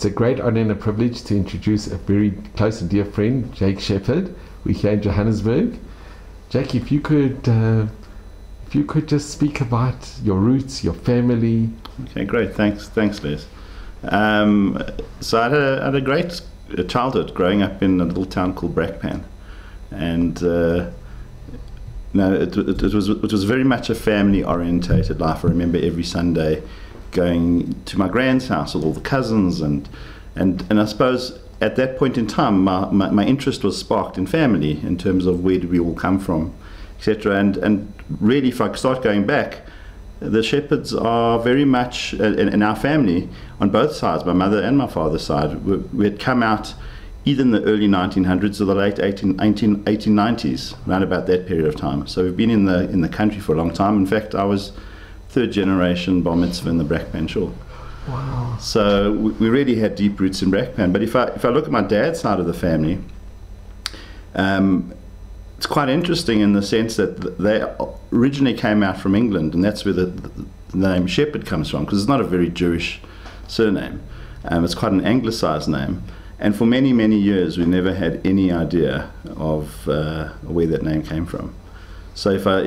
It's a great honor and a privilege to introduce a very close and dear friend, Jake Shepherd. We're here in Johannesburg. Jake, if you could just speak about your roots, your family. Okay, great. Thanks, Les. So I had a great childhood growing up in a little town called Glassman, and it was very much a family-orientated life. I remember every Sunday going to my grand's house with all the cousins, and I suppose at that point in time my interest was sparked in family, in terms of where do we all come from, etc. And really, if I start going back, the Shepherds are very much in our family on both sides, my mother and my father's side. We had come out either in the early 1900s or the late 1890s, around about that period of time. So we've been in the country for a long time. In fact, I was third generation bar mitzvah in the Brakpan Shul. Wow. So we really had deep roots in Brakpan. But if I look at my dad's side of the family, it's quite interesting in the sense that they originally came out from England, and that's where the name Shepherd comes from, because it's not a very Jewish surname. It's quite an anglicized name. And for many, many years, we never had any idea of where that name came from. So if I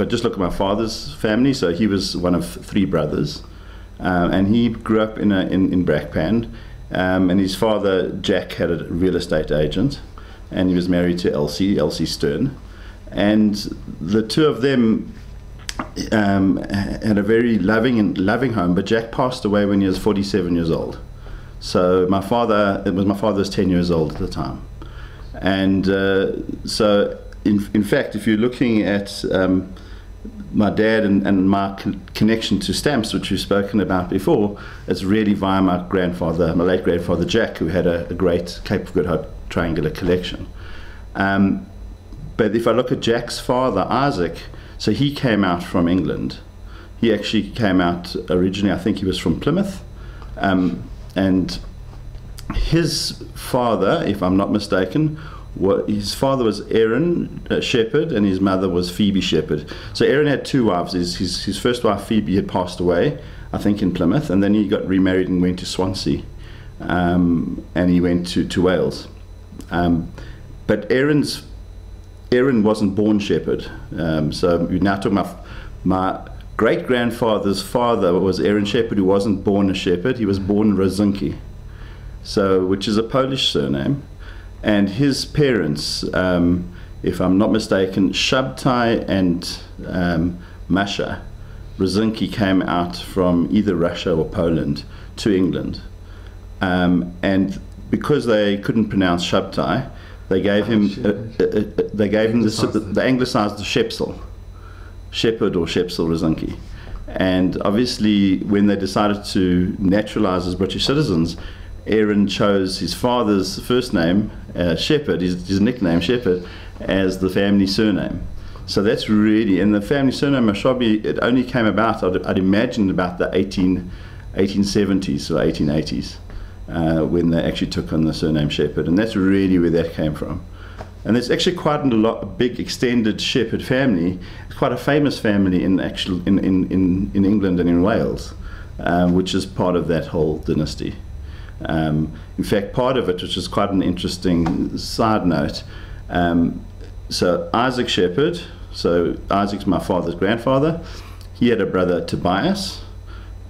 just look at my father's family, so he was one of three brothers, and he grew up in Brakpan, and his father Jack had a real estate agent, and he was married to Elsie Stern, and the two of them had a very loving home. But Jack passed away when he was 47 years old. So my father was 10 years old at the time, and so. In fact, if you're looking at my dad and my connection to stamps, which we've spoken about before, it's really via my late grandfather Jack, who had a great Cape of Good Hope triangular collection. But if I look at Jack's father, Isaac, so he came out from England. He actually came out originally, I think he was from Plymouth, and his father, if I'm not mistaken, his father was Aaron Shepherd, and his mother was Phoebe Shepherd. So Aaron had two wives. His first wife Phoebe had passed away, I think, in Plymouth, and then he got remarried and went to Swansea, and he went to Wales. But Aaron wasn't born Shepherd. So we're now talking about my great-grandfather's father was Aaron Shepherd, who wasn't born a shepherd. He was born Rosinki, which is a Polish surname. And his parents, if I'm not mistaken, Shabtai and Masha Rosinki, came out from either Russia or Poland to England. And because they couldn't pronounce Shabtai, they gave him the anglicized Shepsel, Shepherd or Shepsel Rosinki. And obviously, when they decided to naturalize as British citizens, Aaron chose his father's first name, Shepherd, his nickname Shepherd, as the family surname. So that's really, and the family surname Mashabi, it only came about, I'd imagine, about the 1870s or 1880s, when they actually took on the surname Shepherd, and that's really where that came from. And there's actually quite a big extended Shepherd family. It's quite a famous family in England and in Wales, which is part of that whole dynasty. In fact, part of it, which is quite an interesting side note, so Isaac Shepherd, so Isaac's my father's grandfather, he had a brother Tobias.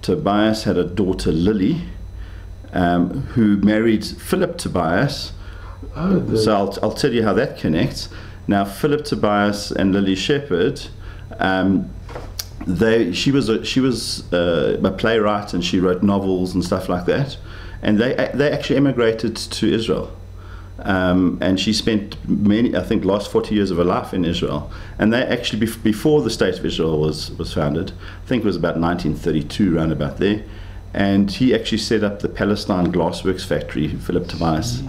Tobias had a daughter Lily, who married Philip Tobias. So I'll tell you how that connects. Now, Philip Tobias and Lily Shepherd, she was a playwright, and she wrote novels and stuff like that. And they actually emigrated to Israel, and she spent last 40 years of her life in Israel. And they actually, before the State of Israel was founded, I think it was about 1932, round about there. And he actually set up the Palestine Glassworks factory, Philip Tobias.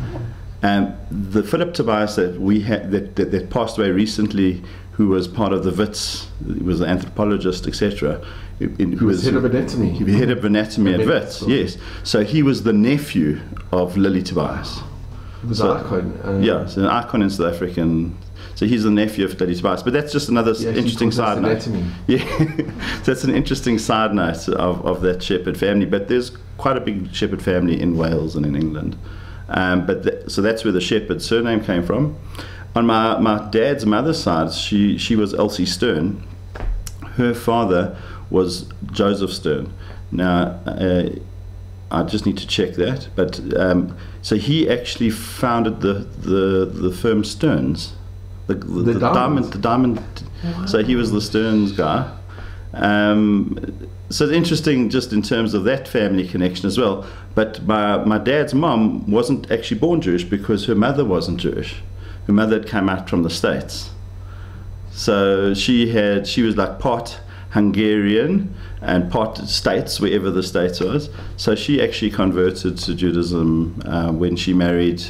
And the Philip Tobias that we had that passed away recently, who was part of the Wits, he was an anthropologist, etc. Who was head of anatomy. He was head of anatomy at Wits, yes. So he was the nephew of Lily Tobias. He was an icon. Yeah, so an icon in South African. So So he's the nephew of Daddy Tobias. But that's just another interesting side note. Yeah, that's an interesting side note of that shepherd family. But there's quite a big shepherd family in Wales and in England. So that's where the shepherd surname came from. On my dad's mother's side, she was Elsie Stern. Her father was Joseph Stern. Now, I just need to check that. But so he actually founded the firm Stearns, the diamond. Wow. So he was the Stearns guy. So it's interesting just in terms of that family connection as well. But my dad's mom wasn't actually born Jewish because her mother wasn't Jewish. Her mother had come out from the States. So she was like part Hungarian and part States, wherever the States was. So she actually converted to Judaism when she married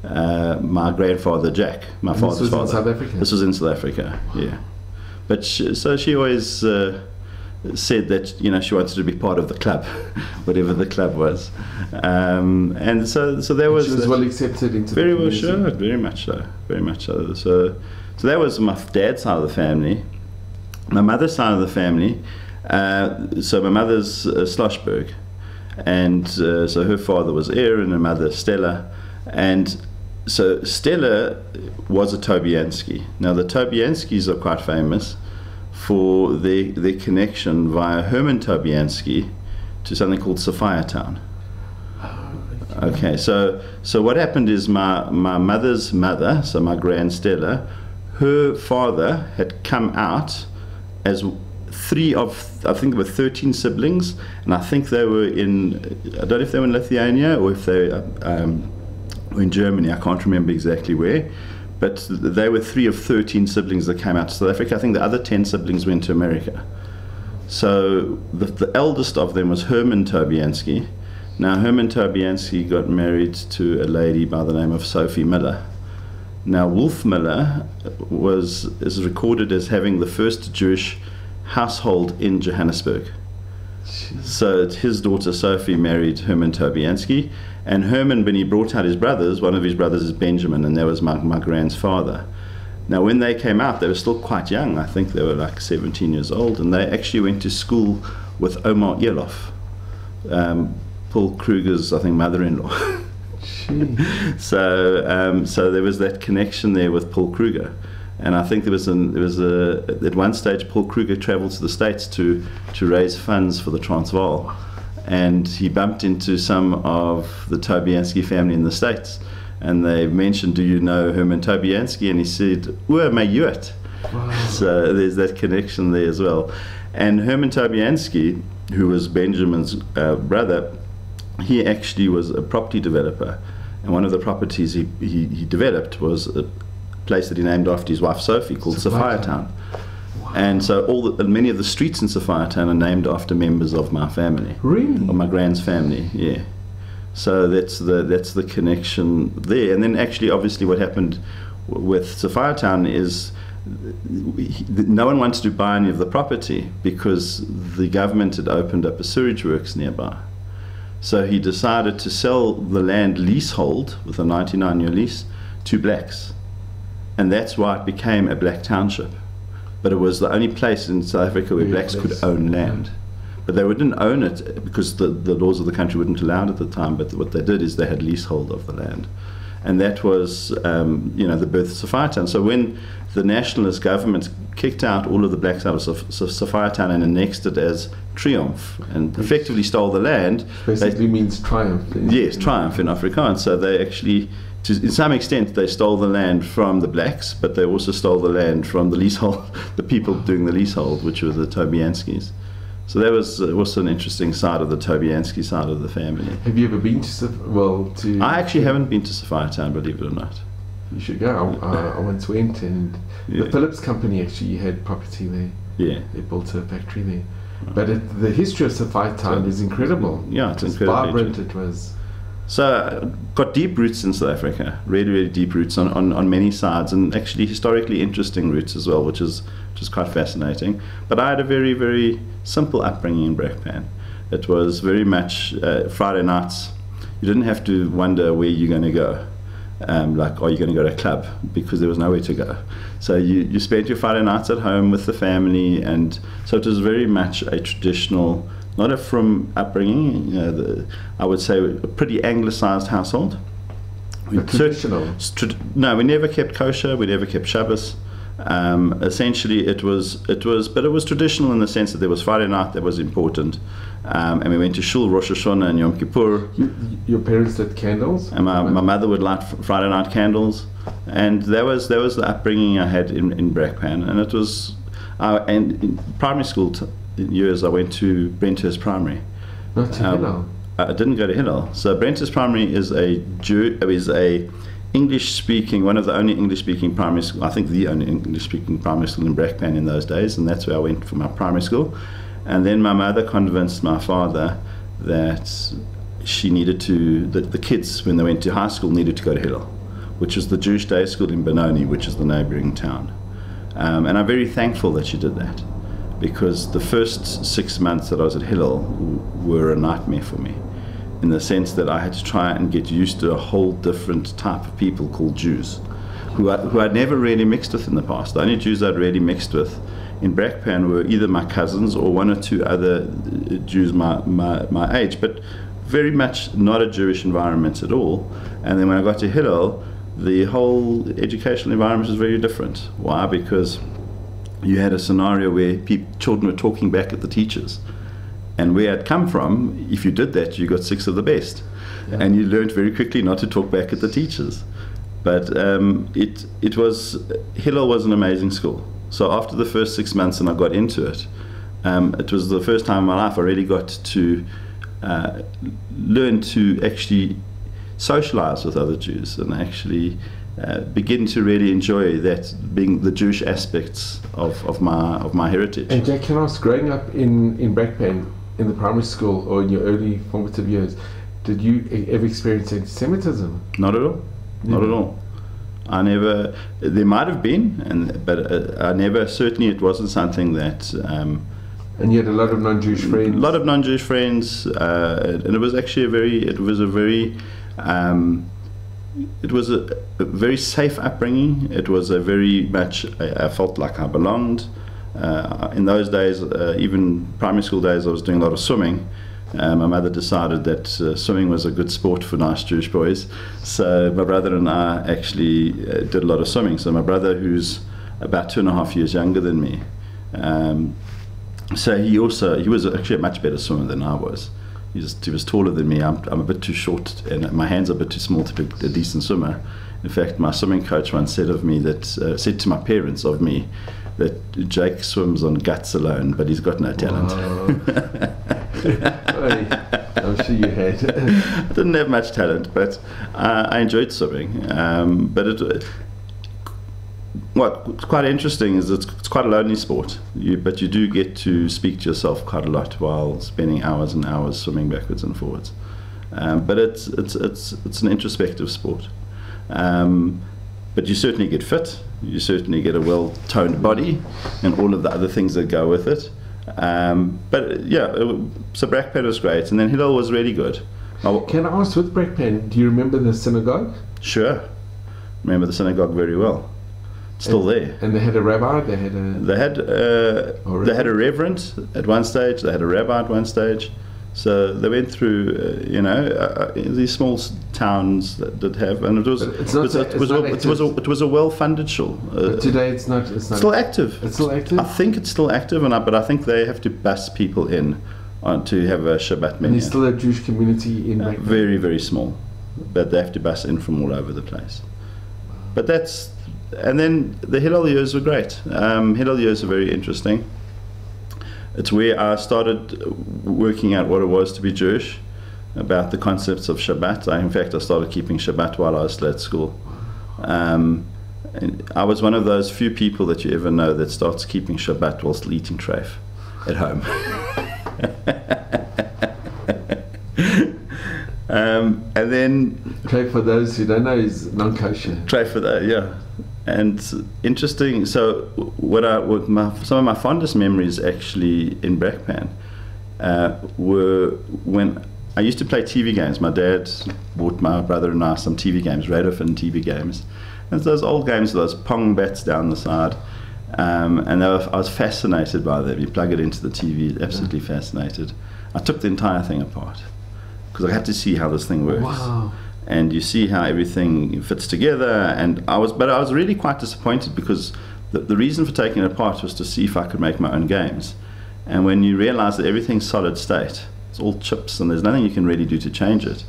my grandfather Jack, my father's father. This was in South Africa? This was in South Africa, yeah. But she always said that she wanted to be part of the club, whatever the club was, and so there was. She was well accepted into very the well, community. sure, very much so, very much so. So that was my dad's side of the family. My mother's side of the family. So my mother's Schlossberg, and so her father was Aaron and her mother Stella, and so Stella was a Tobianski. Now the Tobianskis are quite famous for their connection via Herman Tobianski to something called Sophia Town. Okay, so what happened is my mother's mother, so my grand Stella, her father had come out as three of, I think there were 13 siblings, and I think they were in, I don't know if they were in Lithuania or if they were in Germany, I can't remember exactly where. But they were 3 of 13 siblings that came out to South Africa. I think the other 10 siblings went to America. So the eldest of them was Herman Tobianski. Now Herman Tobianski got married to a lady by the name of Sophie Miller. Now Wolf Miller is recorded as having the first Jewish household in Johannesburg. So his daughter Sophie married Herman Tobianski, and Herman, when he brought out his brothers, one of his brothers is Benjamin, and that was my grand's father. Now when they came out, they were still quite young. I think they were like 17 years old, and they actually went to school with Omar Elof, Paul Kruger's, I think, mother-in-law. So there was that connection there with Paul Kruger. And I think there was at one stage Paul Kruger travelled to the States to raise funds for the Transvaal, and he bumped into some of the Tobianski family in the States, and they mentioned, "Do you know Herman Tobianski?" And he said, "Ur may you it." Wow. So there's that connection there as well. And Herman Tobianski, who was Benjamin's brother, he actually was a property developer, and one of the properties he developed was a place that he named after his wife Sophie, called Sophia Town. Wow. And so many of the streets in Sophia Town are named after members of my family. Really? Of my grand's family, yeah. So that's the connection there. And then actually, obviously, what happened with Sophia Town is no one wanted to buy any of the property because the government had opened up a sewage works nearby. So he decided to sell the land leasehold with a 99-year lease to blacks. And that's why it became a black township. But it was the only place in South Africa where blacks could own land. But they wouldn't own it because the laws of the country wouldn't allow it at the time. But what they did is they had leasehold of the land. And that was, the birth of Sophia Town. So when the nationalist government kicked out all of the blacks out of Sophia Town and annexed it as Triumph and effectively stole the land. Basically means triumph. Yes, triumph in Afrikaans. So they actually, to some extent, they stole the land from the blacks, but they also stole the land from the leasehold, the people doing the leasehold, which were the Tobianskis. So that was also an interesting side of the Tobianski side of the family. Have you ever been to I actually haven't been to Sophia Town, believe it or not. You should go. I once went, and the Phillips Company actually had property there. Yeah. They built a factory there. But the history of Sophia Town is incredible. Yeah, it's incredible. Vibrant it was. So got deep roots in South Africa, really, really deep roots on many sides, and actually historically interesting roots as well, which is quite fascinating. But I had a very, very simple upbringing in Brakpan. It was very much Friday nights. You didn't have to wonder where you're going to go. like, are you going to go to a club? Because there was nowhere to go. So you spent your Friday nights at home with the family, and so it was very much a traditional, not a from upbringing, you know, I would say a pretty anglicised household. Traditional? No, we never kept kosher, we never kept Shabbos. Essentially it was traditional in the sense that there was Friday night that was important, and we went to shul, Rosh Hashanah and Yom Kippur. Your parents lit candles? And my mother would light Friday night candles, and that was the upbringing I had in Brackpan. And it was, and in primary school years I went to Brenthurst Primary. Not to Hillel? I didn't go to Hillel. So Brenthurst Primary is a English-speaking, one of the only English-speaking primary school, I think the only English-speaking primary school in Brackpan in those days, and that's where I went for my primary school. And then my mother convinced my father that she needed to, the kids, when they went to high school, needed to go to Hillel, which was the Jewish day school in Benoni, which is the neighbouring town. And I'm very thankful that she did that, because the first 6 months that I was at Hillel were a nightmare for me, in the sense that I had to try and get used to a whole different type of people called Jews, who I'd never really mixed with in the past. The only Jews I'd really mixed with in Brackpan were either my cousins or one or two other Jews my age, but very much not a Jewish environment at all. And then when I got to Hillel, the whole educational environment was very different. Why? Because you had a scenario where children were talking back at the teachers. And where I'd come from, if you did that, you got 6 of the best. Yeah. And you learned very quickly not to talk back at the teachers. But Hillel was an amazing school. So after the first 6 months and I got into it, it was the first time in my life I really got to learn to actually socialize with other Jews and actually begin to really enjoy that, being the Jewish aspects of my heritage. And Jack, can I ask, growing up in Brackpan, in the primary school or in your early formative years, did you ever experience anti-Semitism? Not at all. Not at all. I never. There might have been, but I never. Certainly, it wasn't something that. And you had a lot of non-Jewish friends. A lot of non-Jewish friends, and it was actually It was a very safe upbringing. It was a very much. I felt like I belonged. In those days, even primary school days, I was doing a lot of swimming. My mother decided that swimming was a good sport for nice Jewish boys, so my brother and I actually did a lot of swimming. So my brother, who's about 2.5 years younger than me, so he was actually a much better swimmer than I was. He was taller than me. I'm a bit too short, and my hands are a bit too small to be a decent swimmer. In fact, my swimming coach once said to my parents of me, that Jake swims on guts alone, but he's got no talent. I'm sure you had. I didn't have much talent, but I enjoyed swimming. But what's quite interesting is it's quite a lonely sport, but you do get to speak to yourself quite a lot while spending hours and hours swimming backwards and forwards. But it's an introspective sport. But you certainly get fit, you certainly get a well-toned body and all of the other things that go with it. But yeah, so Brackpan was great, and then Hillel was really good. Can I ask, with Brackpan, do you remember the synagogue? Sure, remember the synagogue very well. Still there. And they had a rabbi. They had a reverend at one stage. They had a rabbi at one stage. So they went through, these small towns that did have, and it was a well-funded shul. But today it's not. It's still active. It's still active. I think it's still active, but I think they have to bus people in to have a Shabbat minyan. And there's still a Jewish community in Brackpan. Very, very small, but they have to bus in from all over the place. But that's, and then the Hillel years were great. Hillel years are very interesting. It's where I started working out what it was to be Jewish, about the concepts of Shabbat. In fact, I started keeping Shabbat while I was still at school. And I was one of those few people that you ever know that starts keeping Shabbat while still eating treif at home. And then... Treif, for those who don't know, is non-kosher. Treif for that, yeah. And interesting, so some of my fondest memories actually in Brackpan were when I used to play TV games. My dad bought my brother and I some TV games, Radofin TV games. And those old games, those pong bats down the side. And I was fascinated by them. You plug it into the TV, absolutely fascinated. I took the entire thing apart because I had to see how this thing works. Wow. And you see how everything fits together. And I was really quite disappointed because the reason for taking it apart was to see if I could make my own games. And when you realize that everything's solid state, it's all chips and there's nothing you can really do to change it.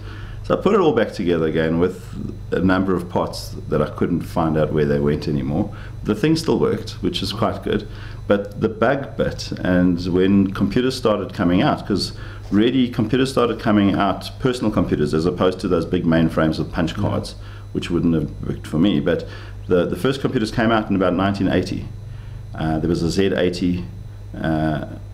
So I put it all back together again with a number of parts that I couldn't find out where they went anymore. The thing still worked, which is quite good. But the bug bit, and when computers started coming out, because really computers started coming out, personal computers, as opposed to those big mainframes with punch cards, which wouldn't have worked for me. But the first computers came out in about 1980. There was a Z80,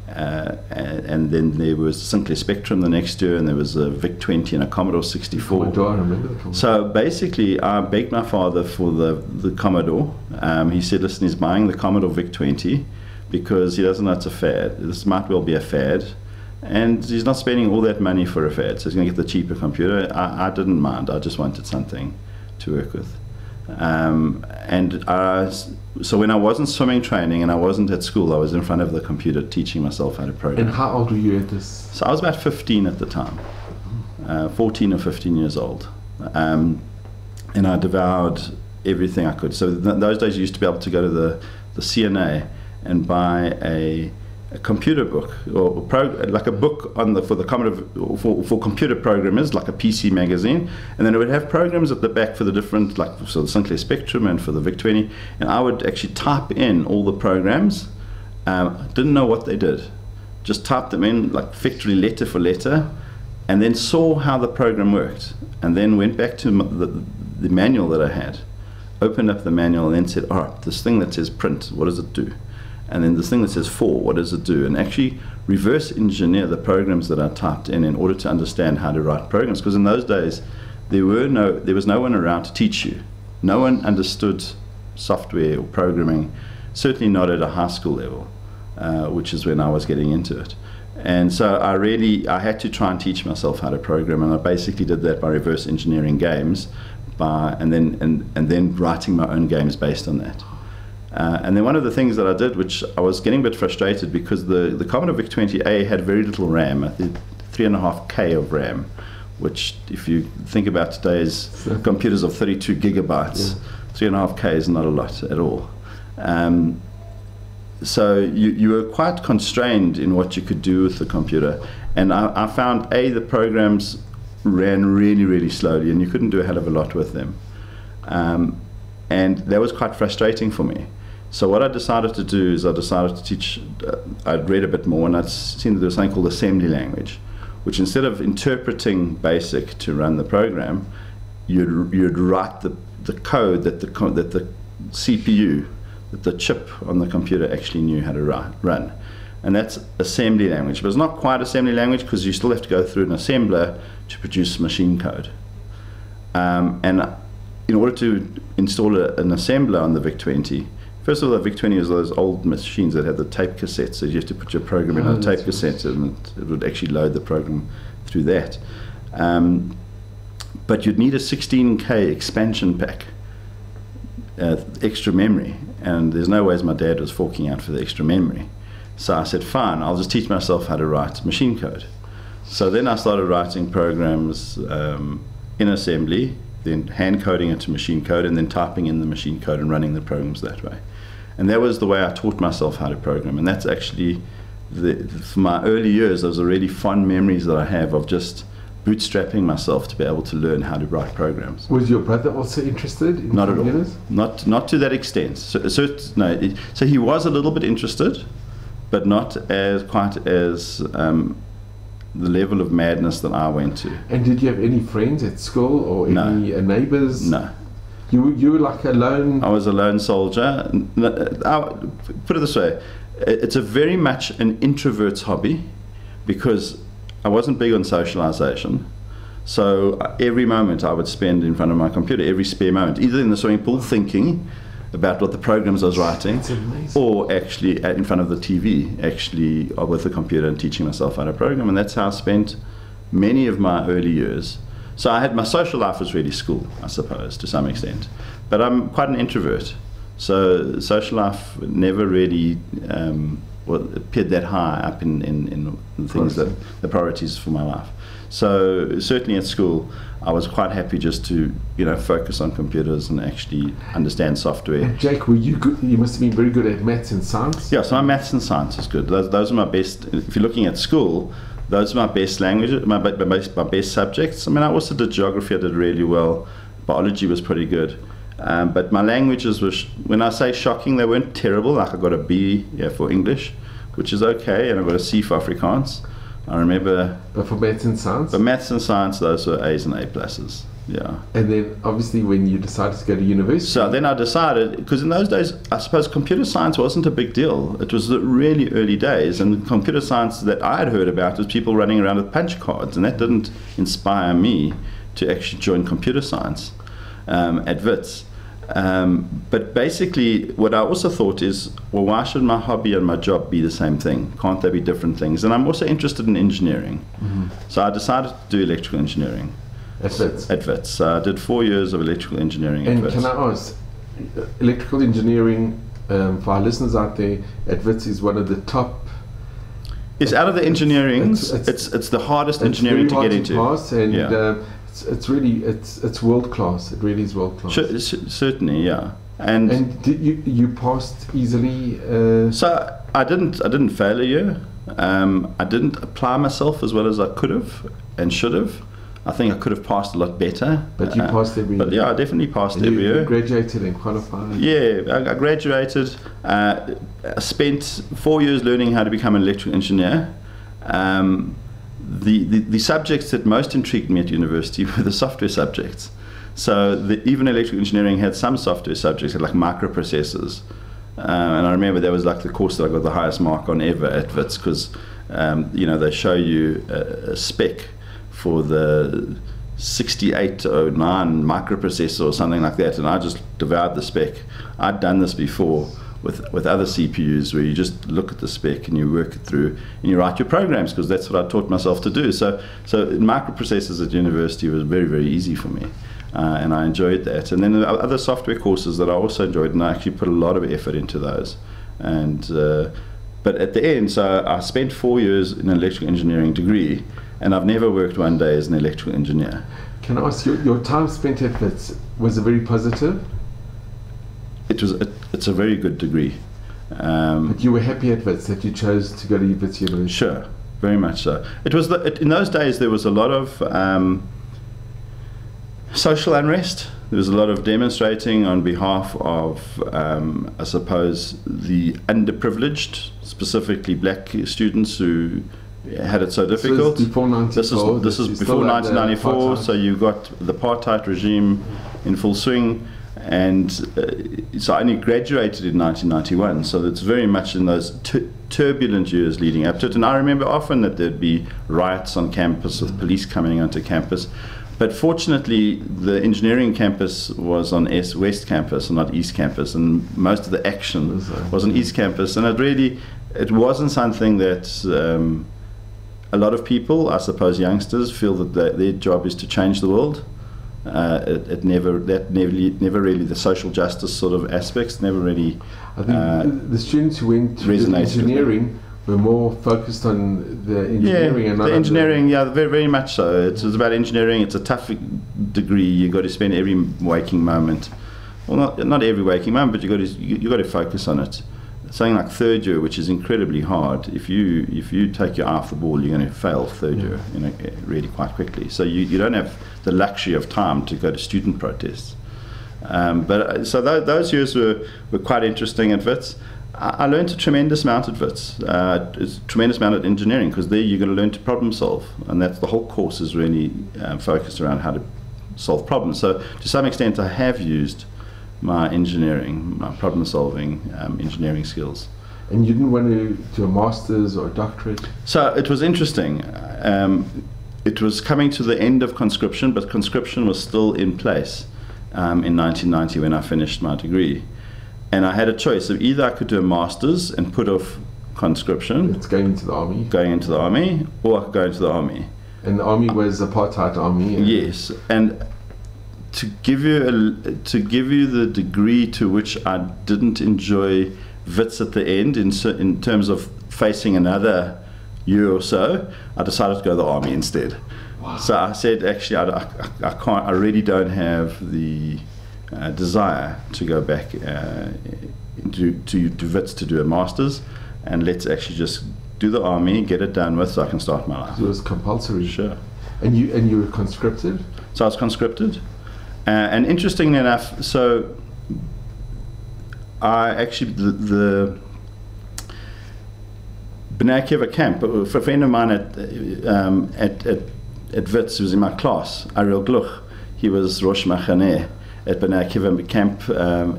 and then there was Sinclair Spectrum the next year, and there was a VIC-20 and a Commodore 64. Commodore, I remember the Commodore. So basically, I begged my father for the Commodore. He said, listen, he's buying the Commodore VIC-20 because he doesn't know it's a fad. This might well be a fad. And he's not spending all that money for a fad, so he's going to get the cheaper computer. I didn't mind. I just wanted something to work with. So when I wasn't swimming training and I wasn't at school, I was in front of the computer teaching myself how to program. And how old were you at this? So I was about 15 at the time, 14 or 15 years old. And I devoured everything I could. So those days you used to be able to go to the CNA and buy a computer book, or like a book for the Commodore, for computer programmers, like a PC magazine, and then it would have programs at the back for the different, like so the Sinclair Spectrum and for the VIC-20, and I would actually type in all the programs. Didn't know what they did, just typed them in like effectively letter for letter, and then saw how the program worked, and then went back to the manual that I had, opened up the manual, and then said, all right, this thing that says print, what does it do? And then this thing that says for, what does it do? And actually reverse engineer the programs that I typed in order to understand how to write programs. Because in those days, there was no one around to teach you. No one understood software or programming, certainly not at a high school level, which is when I was getting into it. And so I had to try and teach myself how to program, and I basically did that by reverse engineering games, and then writing my own games based on that. And then one of the things that I did, which I was getting a bit frustrated because the Commodore VIC-20A had very little RAM, I think 3.5K of RAM, which if you think about today's computers of 32 gigabytes, 3.5K is not a lot at all. So you were quite constrained in what you could do with the computer. And I found, the programs ran really, really slowly, and you couldn't do a hell of a lot with them. And that was quite frustrating for me. So what I decided to do is I decided to teach, I'd read a bit more, and I'd seen that there was something called assembly language, which instead of interpreting BASIC to run the program, you'd write the code that the CPU, that the chip on the computer actually knew how to run. And that's assembly language. But it's not quite assembly language because you still have to go through an assembler to produce machine code. And in order to install an assembler on the VIC-20, first of all, the VIC-20 was those old machines that had the tape cassettes, so you have to put your program in a tape cassette, and it would actually load the program through that. But you'd need a 16K expansion pack, extra memory, and there's no ways my dad was forking out for the extra memory. So I said, fine, I'll just teach myself how to write machine code. So then I started writing programs in assembly, then hand coding it to machine code, and then typing in the machine code and running the programs that way. And that was the way I taught myself how to program. And that's actually, for my early years, those are really fond memories that I have of just bootstrapping myself to be able to learn how to write programs. Was your brother also interested in Not computers? at all. Not to that extent. So he was a little bit interested, but not quite as the level of madness that I went to. And did you have any friends at school or any neighbors? No. You were like a lone... I was a lone soldier. I'll put it this way, it's a very much an introvert's hobby because I wasn't big on socialization. So every moment I would spend in front of my computer, every spare moment, either in the swimming pool thinking about what the programs I was writing, or actually in front of the TV, actually with the computer and teaching myself how to program. And that's how I spent many of my early years. So I had my social life was really school, I suppose, to some extent. But I'm quite an introvert. So social life never really appeared that high up in the things that the priorities for my life. So certainly at school, I was quite happy just to focus on computers and actually understand software. And Jake, were you good? You must have been very good at maths and science. Yeah, so my maths and science is good. Those are my best. If you're looking at school, those are my best languages, my best subjects. I mean, I also did geography. I did really well. Biology was pretty good. But my languages were, when I say shocking, they weren't terrible. Like I got a B for English, which is okay, and I got a C for Afrikaans. I remember. But for maths and science? For maths and science, those were A's and A pluses. Yeah. And then obviously when you decided to go to university. So then I decided, because in those days, I suppose computer science wasn't a big deal. It was the really early days, and computer science that I had heard about was people running around with punch cards, and that didn't inspire me to actually join computer science at Wits. But basically, what I also thought is, well, why should my hobby and my job be the same thing? Can't they be different things? And I'm also interested in engineering. Mm-hmm. So I decided to do electrical engineering. At Wits? At Wits. So I did 4 years of electrical engineering at Wits. And can I ask, electrical engineering, for our listeners out there, at Wits is one of the top. It's out of the engineering. It's the hardest engineering to get into. Pass, and it's really world class. It really is world class. Sure, certainly, yeah. And did you passed easily? So I didn't fail a year. I didn't apply myself as well as I could have and should have. I think I could have passed a lot better. But you passed every year. But yeah, I definitely passed every year. You graduated and qualified. Yeah, I graduated. I spent 4 years learning how to become an electrical engineer. The subjects that most intrigued me at university were the software subjects. So even electrical engineering had some software subjects, like microprocessors. And I remember that was like the course that I got the highest mark on ever at Wits, because they show you a spec for the 6809 microprocessor or something like that, and I just devoured the spec. I'd done this before with other CPUs, where you just look at the spec and you work it through and you write your programs, because that's what I taught myself to do. So microprocessors at university was very, very easy for me, and I enjoyed that. And then the other software courses that I also enjoyed, and I actually put a lot of effort into those. And but at the end, so I spent 4 years in an electrical engineering degree, and I've never worked one day as an electrical engineer. Can I ask, your time spent at Wits, was it very positive? It's a very good degree. But you were happy at Wits, that you chose to go to Wits University? Sure, very much so. It was in those days there was a lot of social unrest. There was a lot of demonstrating on behalf of, I suppose, the underprivileged, specifically black students who had it so difficult. So this is before 1994, so you got the apartheid regime in full swing, and so I only graduated in 1991, so it's very much in those turbulent years leading up to it. And I remember often that there'd be riots on campus with police coming onto campus, but fortunately the engineering campus was on West Campus and not East Campus, and most of the action was on East Campus, and it wasn't something that a lot of people, I suppose youngsters, feel that their job is to change the world. Never really, the social justice sort of aspects never really. I think the students who went to engineering were more focused on the engineering. The engineering, very, very much so. It's about engineering. It's a tough degree. You got to spend every waking moment, well, not every waking moment, but you got to focus on it. Something like third year, which is incredibly hard. If you take your eye off the ball, you're going to fail third year, really quite quickly. So you don't have the luxury of time to go to student protests. So those years were quite interesting at Wits. I learned a tremendous amount at Wits. A tremendous amount of engineering, because there you're going to learn to problem solve, and that's the whole course is really focused around how to solve problems. So to some extent, I have used my problem-solving engineering skills. And you didn't want to do a master's or a doctorate? So it was interesting. It was coming to the end of conscription, but conscription was still in place in 1990 when I finished my degree. And I had a choice of either I could do a master's and put off conscription. It's going into the army. Going into the army, or I could go into the army. And the army was apartheid army. Yes, and to give you the degree to which I didn't enjoy Wits at the end in terms of facing another year or so, I decided to go to the army instead. Wow. So I said, actually, I can't. I really don't have the desire to go back to Wits to do a master's, and let's actually just do the army, get it done with, so I can start my life. It was compulsory. Sure. And you were conscripted? So I was conscripted, and interestingly enough, so I actually the B'nai Akiva camp, a friend of mine at Wits, who was in my class, Ariel Gluch, he was Rosh Machaneh at B'nai Akiva camp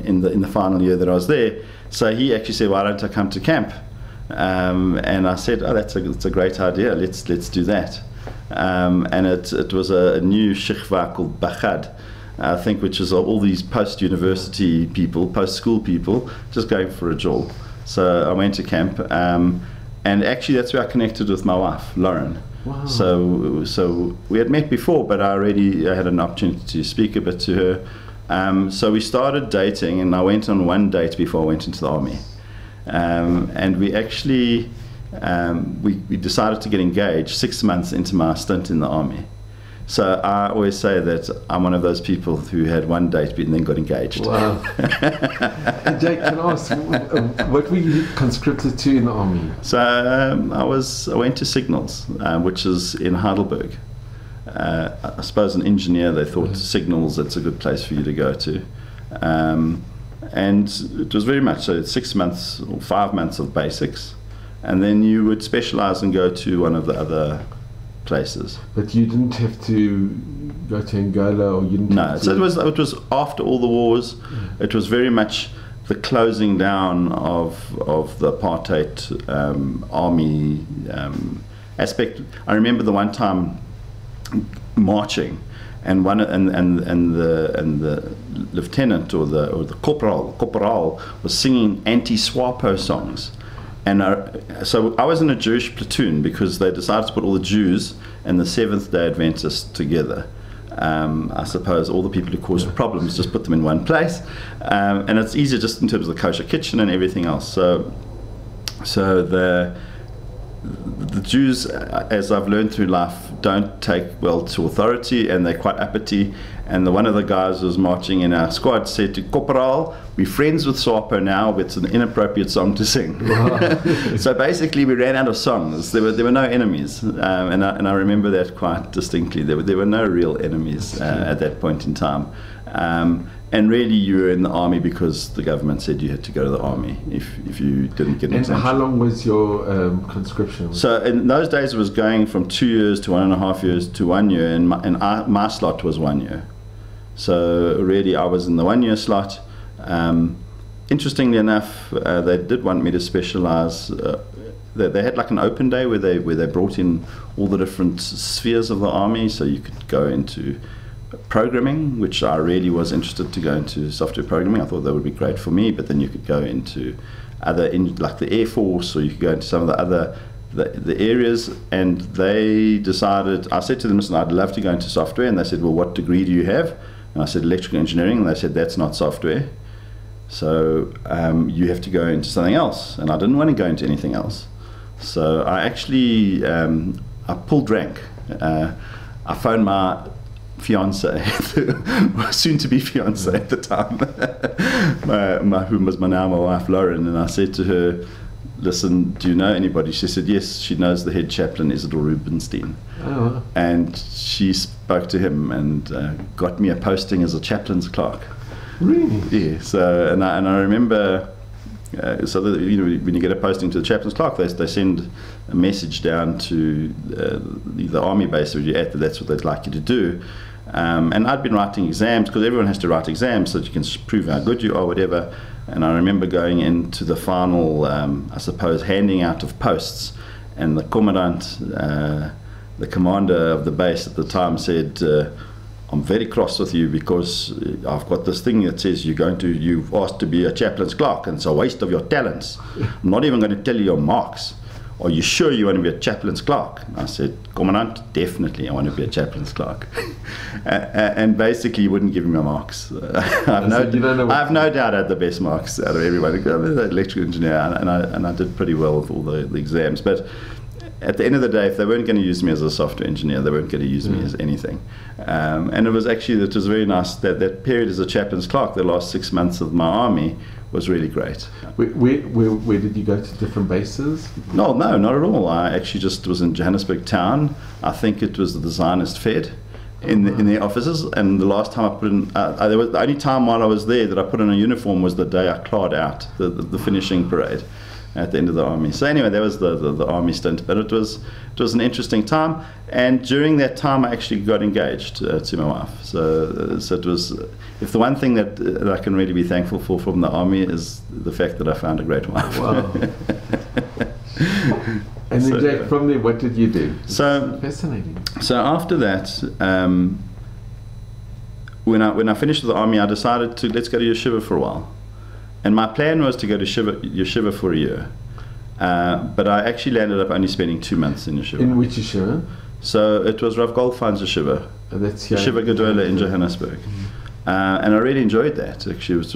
in the final year that I was there. So he actually said, "Why don't I come to camp?" And I said, "Oh, that's a great idea. Let's do that." And it was a new shichva called Bachad, I think, which is all these post-university people, post-school people, just going for a jaw. So I went to camp, and actually that's where I connected with my wife, Lauren. Wow. So we had met before, but I had an opportunity to speak a bit to her. So we started dating, and I went on one date before I went into the army. And we actually we decided to get engaged 6 months into my stint in the army. So I always say that I'm one of those people who had one date and then got engaged. Wow. And Jake, can I ask, what were you conscripted to in the army? So I went to Signals, which is in Heidelberg. I suppose an engineer, they thought Signals, it's a good place for you to go to. And it was very much so, 6 months or 5 months of basics, and then you would specialize and go to one of the other places. But you didn't have to go to Angola, or you didn't have to... So it was after all the wars. It was very much the closing down of the apartheid army aspect. I remember the one time marching, and the lieutenant or the corporal was singing anti-SWAPO songs. And so I was in a Jewish platoon because they decided to put all the Jews and the Seventh-day Adventists together. I suppose all the people who caused problems, just put them in one place. And it's easier just in terms of the kosher kitchen and everything else. So the Jews, as I've learned through life, don't take well to authority, and they're quite uppity. And one of the guys who was marching in our squad said to Corporal, "We're friends with SWAPO now, but it's an inappropriate song to sing." Wow. So basically we ran out of songs. There were no enemies, and I remember that quite distinctly. There were no real enemies at that point in time. And really you were in the army because the government said you had to go to the army if you didn't get an exemption. And how long was your conscription? So in those days it was going from 2 years to 1.5 years to 1 year, and my slot was 1 year. So really I was in the 1 year slot. Interestingly enough, they did want me to specialize. They had like an open day where they brought in all the different spheres of the army, so you could go into programming, which I really was interested to go into software programming. I thought that would be great for me, but then you could go into other, like the Air Force, or you could go into some of the other the areas. And they decided, I said to them, listen, I'd love to go into software. And they said, well, what degree do you have? And I said, electrical engineering. And they said, that's not software. So you have to go into something else. And I didn't want to go into anything else. So I actually, I pulled rank. I phoned my fiance, soon to be fiance at the time, who was now my wife, Lauren, and I said to her, listen, do you know anybody? She said yes, she knows the head chaplain, Isidore Rubenstein. Oh. And she spoke to him and got me a posting as a chaplain's clerk. Really? Yeah. So and I remember, so that, you know, when you get a posting to the chaplain's clerk, they send a message down to the army base where you're at, that's what they'd like you to do. And I'd been writing exams, because everyone has to write exams so that you can prove how good you are, whatever. And I remember going into the final, I suppose, handing out of posts, and the commandant, the commander of the base at the time said, I'm very cross with you because I've got this thing that says you've asked to be a chaplain's clerk and it's a waste of your talents. I'm not even going to tell you your marks. are you sure you want to be a chaplain's clerk? I said, Commandant, definitely I want to be a chaplain's clerk. And basically he wouldn't give me my marks. I have no doubt I had the best marks out of everybody. I'm an electrical engineer, and I did pretty well with all the exams. But at the end of the day, if they weren't going to use me as a software engineer, they weren't going to use me as anything. And it was very nice that period as a chaplain's clerk, the last 6 months of my army, was really great. Where did you go to different bases? No, not at all. I actually just was in Johannesburg town. I think it was the Designers Fed in their offices. And the last time I put in, the only time while I was there that I put in a uniform was the day I clawed out the finishing parade at the end of the army. So anyway, that was the army stint. But it was an interesting time. And during that time, I actually got engaged to my wife. So it was, if the one thing that I can really be thankful for from the army is the fact that I found a great wife. Wow. And then, Jack, from there, what did you do? So fascinating. So after that, when I finished with the army, I decided let's go to Yeshiva for a while. And my plan was to go to Yeshiva for a year. But I actually ended up only spending 2 months in Yeshiva. In which Yeshiva? So it was Rav Goldfein's Yeshiva. That's here. Yeshiva Gedola in Johannesburg. And I really enjoyed that. Actually, it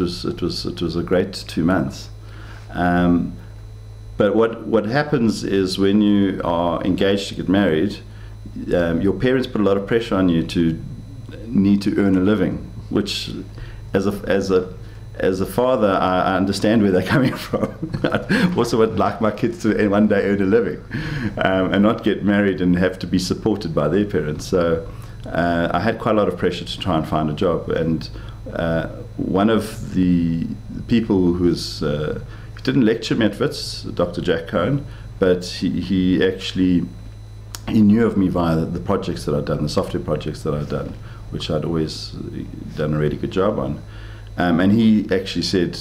was a great 2 months. But what happens is when you are engaged to get married, your parents put a lot of pressure on you to need to earn a living, which as a father, I understand where they're coming from. I also would like my kids to one day earn a living and not get married and have to be supported by their parents. So I had quite a lot of pressure to try and find a job. And one of the people who didn't lecture me at Wits, Dr. Jack Cohen, but he knew of me via the projects that I'd done, the software projects that I'd done, which I'd always done a really good job on. And he actually said,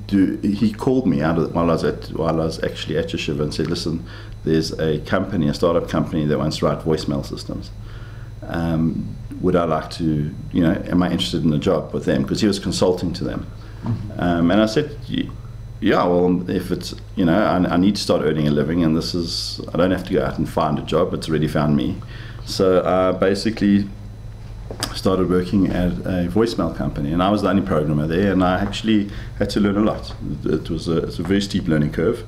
he called me while I was actually at Yeshiva and said, listen, there's a startup company that wants to write voicemail systems. Would I like to, am I interested in a job with them? Because he was consulting to them. And I said, yeah, well, if it's, I need to start earning a living, and I don't have to go out and find a job, it's already found me. So I basically started working at a voicemail company, and I was the only programmer there, and I actually had to learn a lot. It's a very steep learning curve.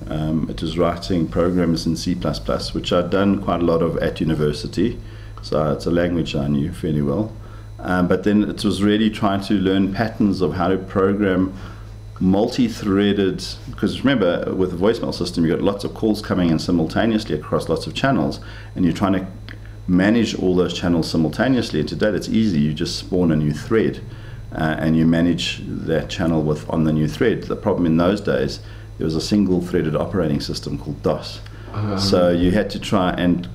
It was writing programs in C++, which I'd done quite a lot of at university, so it's a language I knew fairly well. But then it was really trying to learn patterns of how to program multi-threaded, because remember, with a voicemail system, you've got lots of calls coming in simultaneously across lots of channels, and you're trying to manage all those channels simultaneously. And today it's easy. You just spawn a new thread and you manage that channel on the new thread. The problem in those days, there was a single threaded operating system called DOS. So you had to try and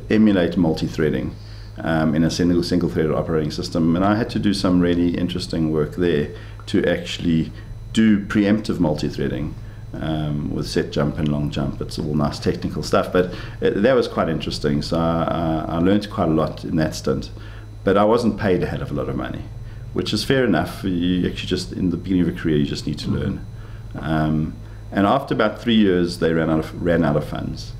emulate multi-threading in a single threaded operating system. And I had to do some really interesting work there to actually do preemptive multi-threading. With set jump and long jump. It's all nice technical stuff, but that was quite interesting. So I learned quite a lot in that stint, but I wasn't paid a hell of a lot of money, which is fair enough. You actually just, in the beginning of a career, you just need to learn. And after about 3 years, they ran out of funds,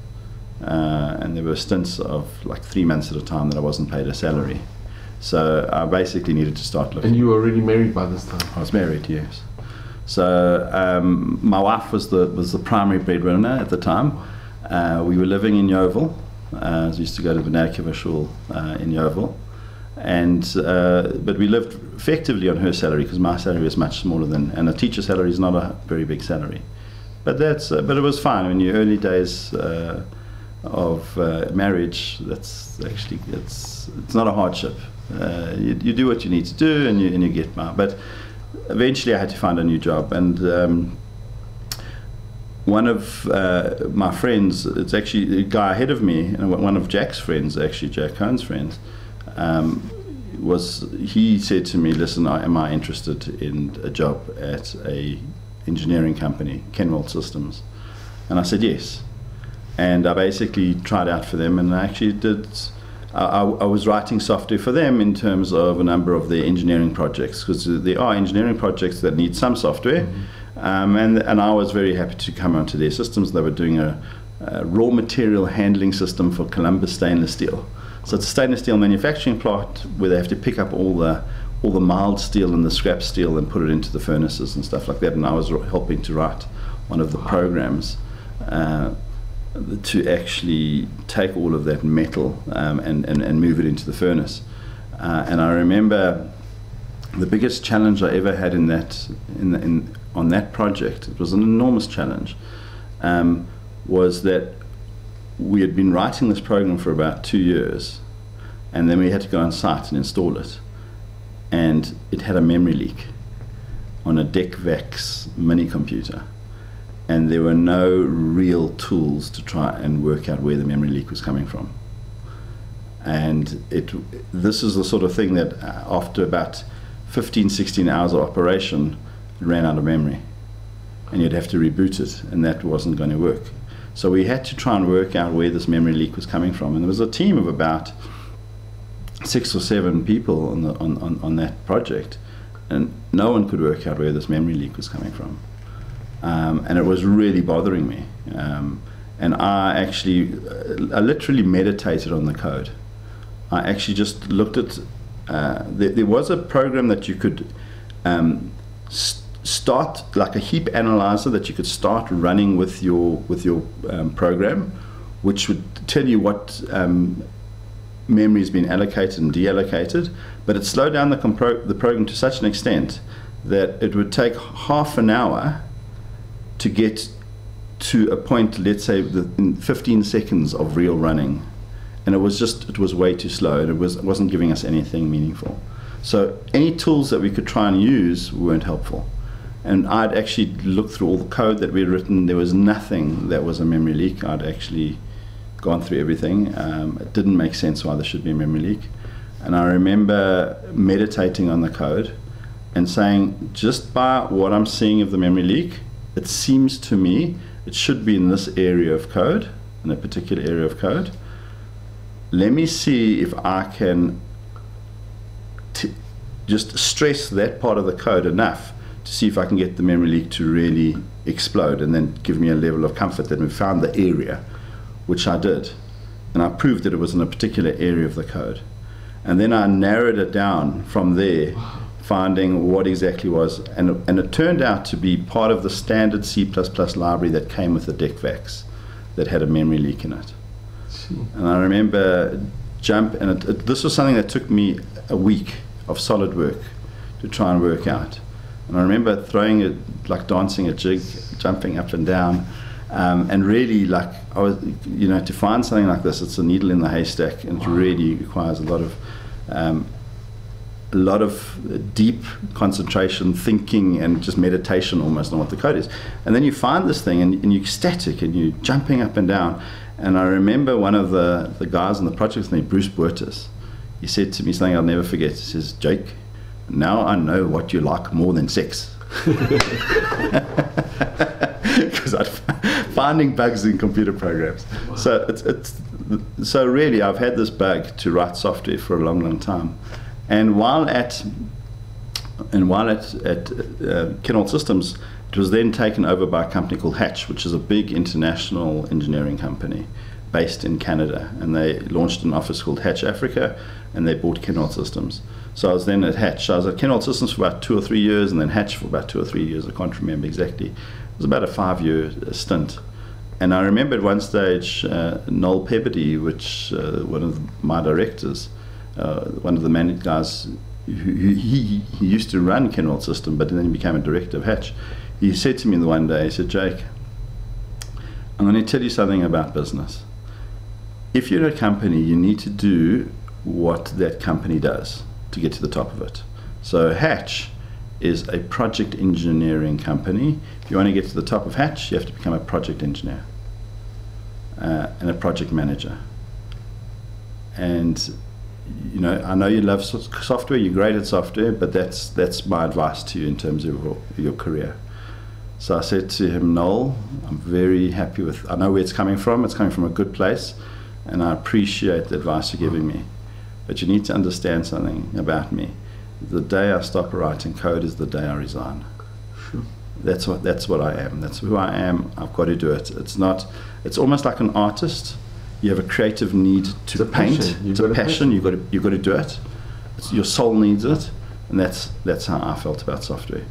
and there were stints of like 3 months at a time that I wasn't paid a salary. So I basically needed to start looking. And you were already married by this time? I was married, yes. So my wife was the primary breadwinner at the time. We were living in Yeovil. I used to go to the B'nai Shul in Yeovil, but we lived effectively on her salary because my salary was much smaller and a teacher salary is not a very big salary. But but it was fine. In your early days of marriage, it's not a hardship. You do what you need to do and you get by. But eventually I had to find a new job, and one of my friends, it's actually a guy ahead of me, and one of Jack's friends, actually Jack Cohen's friends, he said to me, listen, am I interested in a job at a engineering company, Kenwold Systems? And I said yes, and I basically tried out for them, and I actually did. I was writing software for them in terms of a number of their engineering projects, because there are engineering projects that need some software, And I was very happy to come onto their systems. They were doing a raw material handling system for Columbus stainless steel. So it's a stainless steel manufacturing plant where they have to pick up all the mild steel and the scrap steel and put it into the furnaces and stuff like that. And I was helping to write one of the programs to actually take all of that metal and move it into the furnace. And I remember the biggest challenge I ever had on that project, it was an enormous challenge, was that we had been writing this program for about 2 years, and then we had to go on site and install it. And it had a memory leak on a DECVAX mini computer. And there were no real tools to try and work out where the memory leak was coming from. And this is the sort of thing that after about 15, 16 hours of operation, it ran out of memory. And you'd have to reboot it, and that wasn't going to work. So we had to try and work out where this memory leak was coming from. And there was a team of about 6 or 7 people on that project, and no one could work out where this memory leak was coming from. And it was really bothering me. And I literally meditated on the code. I actually just looked at, there was a program that you could start, like a heap analyzer that you could start running with your program, which would tell you what memory has been allocated and deallocated, but it slowed down the program to such an extent that it would take half an hour to get to a point, let's say, in 15 seconds of real running. And it was way too slow, and it wasn't giving us anything meaningful. So any tools that we could try and use weren't helpful. And I'd actually looked through all the code that we'd written. There was nothing that was a memory leak. I'd actually gone through everything. It didn't make sense why there should be a memory leak. And I remember meditating on the code and saying, just by what I'm seeing of the memory leak, it seems to me it should be in this area of code, in a particular area of code. Let me see if I can just stress that part of the code enough to see if I can get the memory leak to really explode, and then give me a level of comfort that we found the area, which I did. And I proved that it was in a particular area of the code. And then I narrowed it down from there, finding what exactly was, and it turned out to be part of the standard C++ library that came with the DECVAX that had a memory leak in it. And I remember this was something that took me a week of solid work to try and work out. And I remember throwing it, like dancing a jig, jumping up and down, and really, like, I was, to find something like this, it's a needle in the haystack, and it really requires a lot of deep concentration, thinking, and just meditation almost on what the code is. And then you find this thing, and you're ecstatic, and you're jumping up and down. And I remember one of the guys on the project with me, Bruce Buertis, he said to me something I'll never forget. He says, "Jake, now I know what you like more than sex." Because I'm finding bugs in computer programs. Wow. So really, I've had this bug to write software for a long, long time. And while at Kennel Systems, it was then taken over by a company called Hatch, which is a big international engineering company based in Canada. And they launched an office called Hatch Africa, and they bought Kennel Systems. So I was then at Hatch. I was at Kennel Systems for about 2 or 3 years, and then Hatch for about 2 or 3 years. I can't remember exactly. It was about a 5-year stint. And I remember at one stage, Noel Peabody, which one of my directors, one of the managed guys, he used to run Kennel System, but then he became a director of Hatch. He said to me one day, he said, "Jake, I'm going to tell you something about business. If you're a company, you need to do what that company does to get to the top of it. So Hatch is a project engineering company. If you want to get to the top of Hatch, you have to become a project engineer and a project manager. And I know you love software, you're great at software, but that's my advice to you in terms of your career." So I said to him, "Noel, I'm very happy I know where it's coming from. It's coming from a good place, and I appreciate the advice you're giving me. But you need to understand something about me. The day I stop writing code is the day I resign." Sure. That's what I am. That's who I am. I've got to do it. It's almost like an artist. You have a creative need to paint. It's a passion. You've got to do it. Your soul needs it, and that's how I felt about software.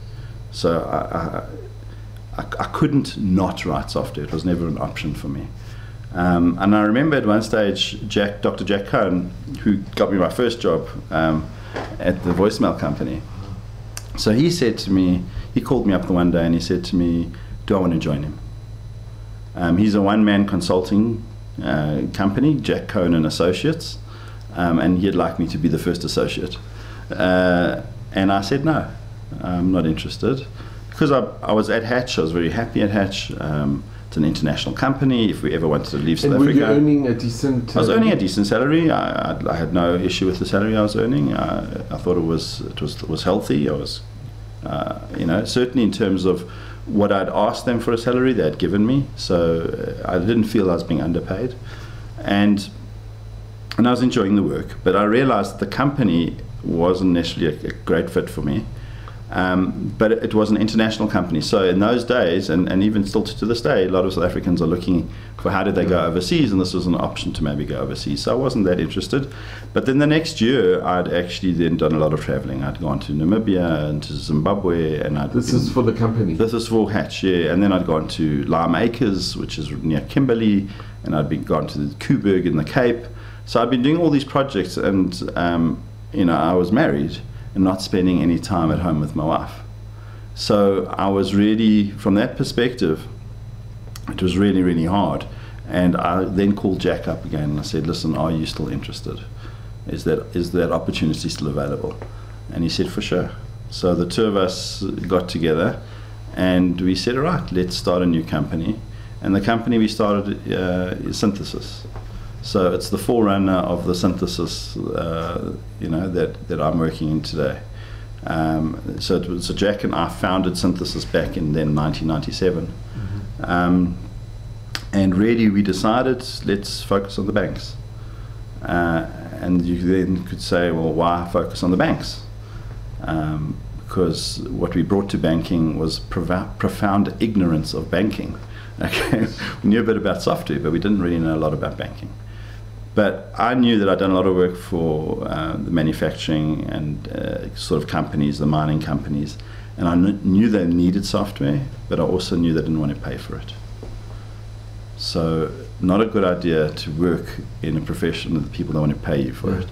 So I couldn't not write software. It was never an option for me. And I remember at one stage, Dr. Jack Cohen, who got me my first job at the voicemail company. So he said to me, he called me up the one day and he said to me, do I want to join him? He's a one-man consulting company, Jack Cohen and Associates, and he'd like me to be the first associate. And I said, no, I'm not interested. Because I was at Hatch, I was very happy at Hatch. It's an international company. If we ever wanted to leave South Africa, were you earning a decent? I was earning a decent salary. I had no issue with the salary I was earning. I thought it was healthy. I was, certainly in terms of what I'd asked them for a salary, they had given me. So I didn't feel I was being underpaid, and I was enjoying the work. But I realized that the company wasn't necessarily a great fit for me. But it was an international company. So in those days, and even still to this day, a lot of South Africans are looking for how did they go overseas, and this was an option to maybe go overseas. So I wasn't that interested. But then the next year, I'd actually then done a lot of traveling. I'd gone to Namibia and to Zimbabwe. And This is for the company? This is for Hatch, yeah. And then I'd gone to Lime Acres, which is near Kimberley, and I'd gone to Kuiberg in the Cape. So I'd been doing all these projects, and I was married and not spending any time at home with my wife. So I was really, from that perspective, it was really, really hard. And I then called Jack up again and I said, listen, are you still interested? Is that opportunity still available? And he said, for sure. So the two of us got together and we said, all right, let's start a new company. And the company we started is Synthesis. So it's the forerunner of the Synthesis, that I'm working in today. So Jack and I founded Synthesis back in 1997, and really we decided let's focus on the banks. And you then could say, well, why focus on the banks? Because what we brought to banking was profound ignorance of banking. Okay, we knew a bit about software, but we didn't really know a lot about banking. But I knew that I'd done a lot of work for the manufacturing and sort of companies, the mining companies, and I knew they needed software, but I also knew they didn't want to pay for it. So not a good idea to work in a profession with people that want to pay you for it.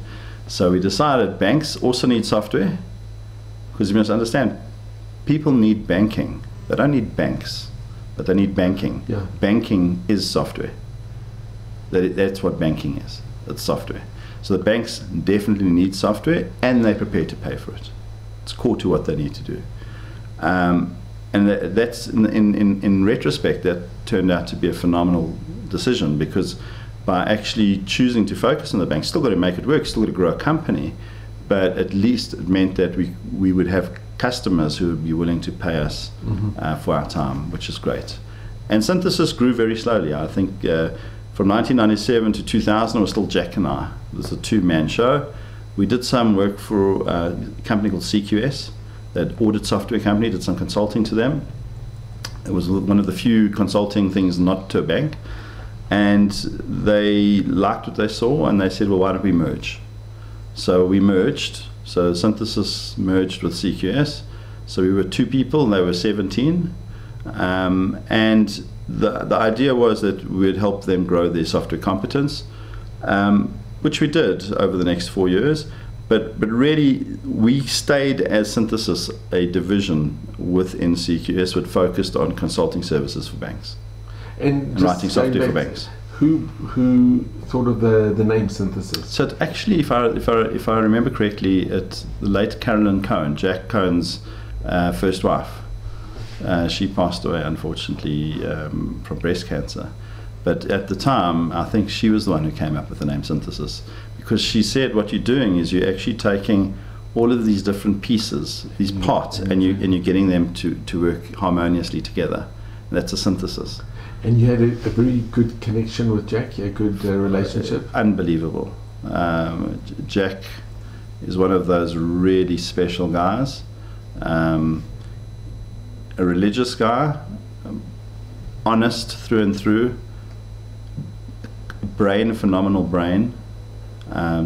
So we decided banks also need software, because you must understand, people need banking. They don't need banks, but they need banking. Yeah. Banking is software. That's what banking is. It's software. So the banks definitely need software, and they're prepared to pay for it. It's core to what they need to do. And that's in retrospect, that turned out to be a phenomenal decision, because by actually choosing to focus on the bank, still got to make it work, still got to grow a company, but at least it meant that we would have customers who would be willing to pay us for our time, which is great. And Synthesis grew very slowly. I think from 1997 to 2000, it was still Jack and I. It was a two-man show. We did some work for a company called CQS, that audit software company, did some consulting to them. It was one of the few consulting things not to a bank. And they liked what they saw, and they said, well, why don't we merge? So we merged. So Synthesis merged with CQS. So we were 2 people, and they were 17. And the idea was that we would help them grow their software competence, which we did over the next 4 years. But really, we stayed as Synthesis a division within CQS, but focused on consulting services for banks and writing software for banks. Who thought of the name Synthesis? So it actually, if I remember correctly, it's the late Carolyn Cohen, Jack Cohen's first wife. She passed away, unfortunately, from breast cancer. But at the time, I think she was the one who came up with the name Synthesis, because she said what you're doing is you're actually taking all of these different pieces, these parts, and you're getting them to work harmoniously together. And that's a synthesis. And you had a very good connection with Jack, a good relationship? Unbelievable. Jack is one of those really special guys. a religious guy, honest through and through, brain, phenomenal brain,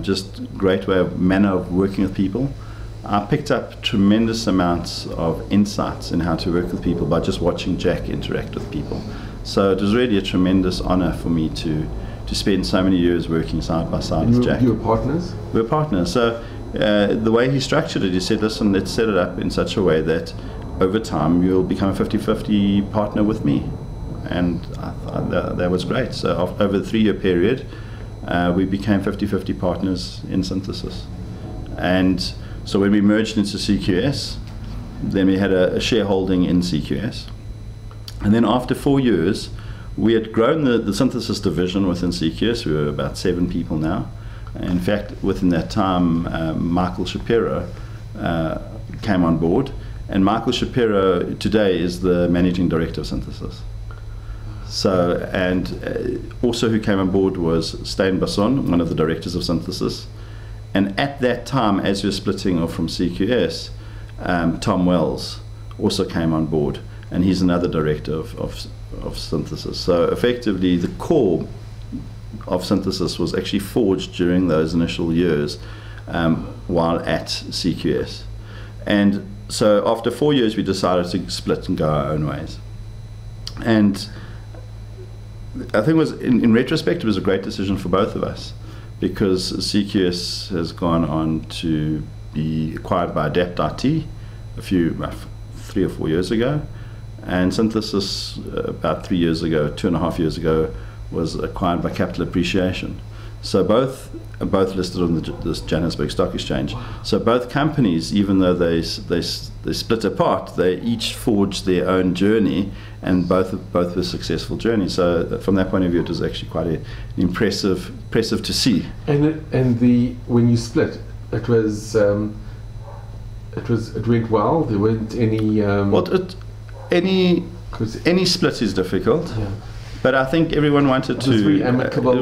just great manner of working with people. I picked up tremendous amounts of insights in how to work with people by just watching Jack interact with people. So it was really a tremendous honor for me to spend so many years working side by side with Jack. You were partners? We were partners. So the way he structured it, he said, listen, let's set it up in such a way that over time you'll become a 50-50 partner with me. And I thought that was great. So over the 3-year period, we became 50-50 partners in Synthesis. And so when we merged into CQS, then we had a shareholding in CQS. And then after 4 years, we had grown the Synthesis division within CQS. We were about 7 people now. In fact, within that time, Michael Shapiro came on board. And Michael Shapiro today is the managing director of Synthesis. So, and also who came on board was Stein Basson, one of the directors of Synthesis. And at that time, as we were splitting off from CQS, Tom Wells also came on board, and he's another director of Synthesis. So effectively, the core of Synthesis was actually forged during those initial years while at CQS. And so after 4 years, we decided to split and go our own ways. And I think it was, in retrospect, it was a great decision for both of us, because CQS has gone on to be acquired by Adapt IT a few, 3 or 4 years ago, and Synthesis about 3 years ago, 2.5 years ago, was acquired by Capital Appreciation. So both listed on the Johannesburg Stock Exchange. So both companies, even though they split apart, they each forged their own journey, and both were successful journeys. So from that point of view, it was actually quite an impressive to see. And when you split, it went well. There weren't any. Any split is difficult. Yeah. But I think everyone wanted to. It was very amicable. It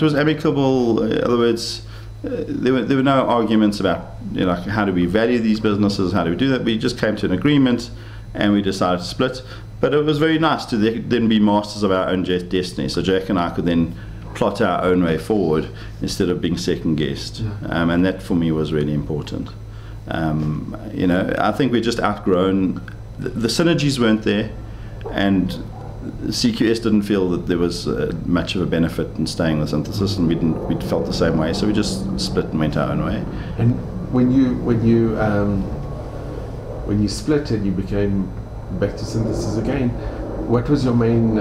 was amicable. In other words, there were no arguments about, like, how do we value these businesses, how do we do that. We just came to an agreement, and we decided to split. But it was very nice to then be masters of our own destiny. So Jack and I could then plot our own way forward instead of being second guessed, and that for me was really important. I think we just outgrown. The synergies weren't there, and CQS didn't feel that there was much of a benefit in staying with Synthesis, and we felt the same way, so we just split and went our own way. And when you split and you became back to Synthesis again, what was your main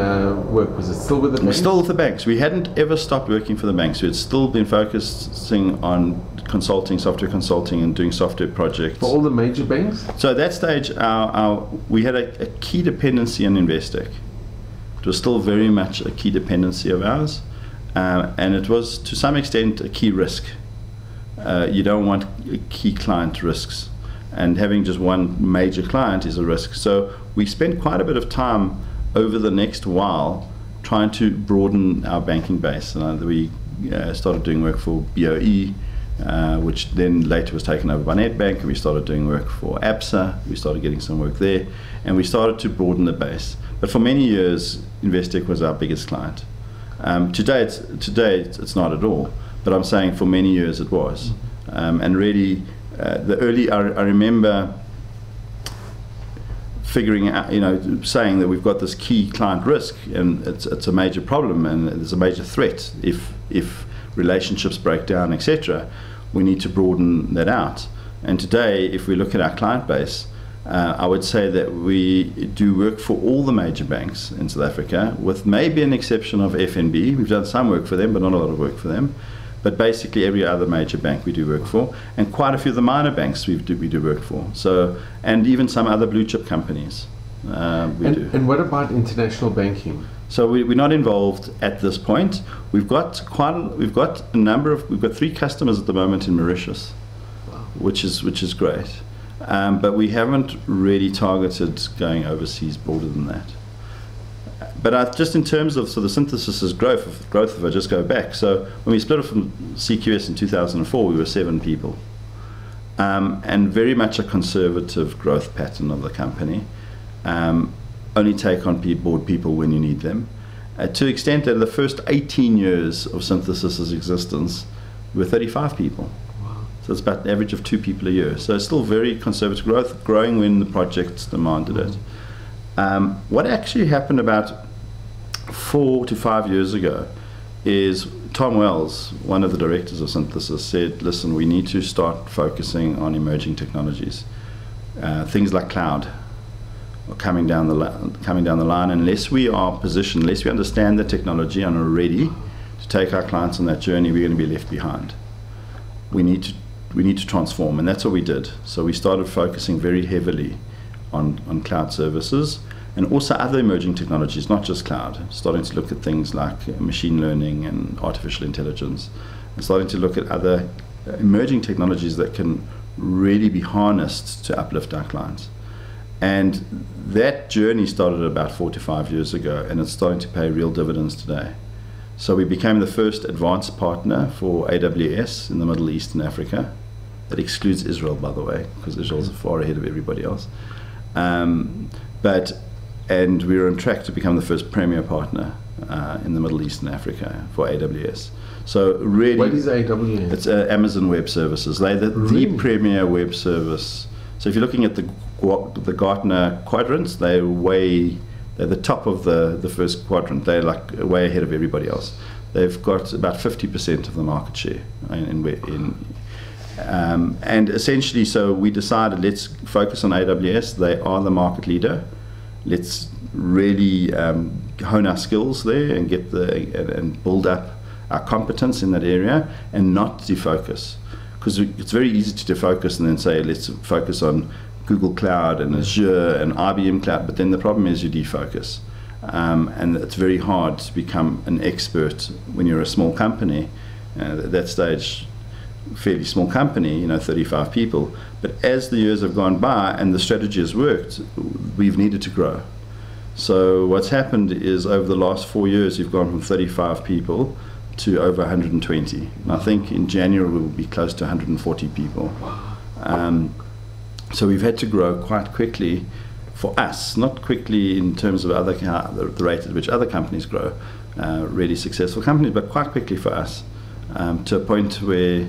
work? Was it still with the banks? Still with the banks. We hadn't ever stopped working for the banks. We had still been focusing on consulting, software consulting, and doing software projects. For all the major banks? So at that stage, we had a key dependency on Investec. It was still very much a key dependency of ours, and it was to some extent a key risk. You don't want key client risks, and having just one major client is a risk. So we spent quite a bit of time over the next while trying to broaden our banking base. We started doing work for BOE, which then later was taken over by Nedbank, and we started doing work for ABSA. We started getting some work there, and we started to broaden the base. But for many years, Investec was our biggest client. Today it's not at all, but I'm saying for many years it was. And really, I remember figuring out, saying that we've got this key client risk, and it's a major problem, and there's a major threat if relationships break down, etc. We need to broaden that out. And today, if we look at our client base, I would say that we do work for all the major banks in South Africa, with maybe an exception of FNB. We've done some work for them, but not a lot of work for them. But basically every other major bank we do work for, and quite a few of the minor banks we do work for. So, and even some other blue chip companies we do. And what about international banking? So we're not involved at this point. We've got 3 customers at the moment in Mauritius, wow, which is great. But we haven't really targeted going overseas broader than that. But just in terms of the Synthesis's growth, if I just go back, so when we split off from CQS in 2004, we were 7 people, and very much a conservative growth pattern of the company. only take on board people when you need them. To the extent that the first 18 years of Synthesis's existence were 35 people. So it's about an average of 2 people a year. So it's still very conservative growth, growing when the project demanded it. What actually happened about 4 to 5 years ago is Tom Wells, one of the directors of Synthesis, said, listen, we need to start focusing on emerging technologies. Things like cloud are coming down the line. Unless we are positioned, unless we understand the technology and are ready to take our clients on that journey, we're going to be left behind. We need to transform, and that's what we did. So we started focusing very heavily on cloud services and also other emerging technologies, not just cloud. Starting to look at things like machine learning and artificial intelligence, and starting to look at other emerging technologies that can really be harnessed to uplift our clients. And that journey started about 4 to 5 years ago, and it's starting to pay real dividends today. So we became the first advanced partner for AWS in the Middle East and Africa. That excludes Israel, by the way, because Israel's far ahead of everybody else. And we're on track to become the first premier partner in the Middle East and Africa for AWS. So really, what is AWS? It's Amazon Web Services. They're the premier web service. So if you're looking at the Gartner quadrants, they're the top of the first quadrant. They're like way ahead of everybody else. They've got about 50% of the market share and essentially, so we decided, let's focus on AWS. They are the market leader. Let's really hone our skills there and and build up our competence in that area, and not defocus, because it's very easy to defocus and then say, let's focus on Google Cloud and Azure and IBM Cloud, but then the problem is you defocus, and it's very hard to become an expert when you're a small company. At that stage, fairly small company, 35 people, but as the years have gone by and the strategy has worked, we've needed to grow. So what's happened is, over the last 4 years, you've gone from 35 people to over 120. And I think in January we'll be close to 140 people. So we've had to grow quite quickly for us, not quickly in terms of the rate at which other companies grow, really successful companies, but quite quickly for us, to a point where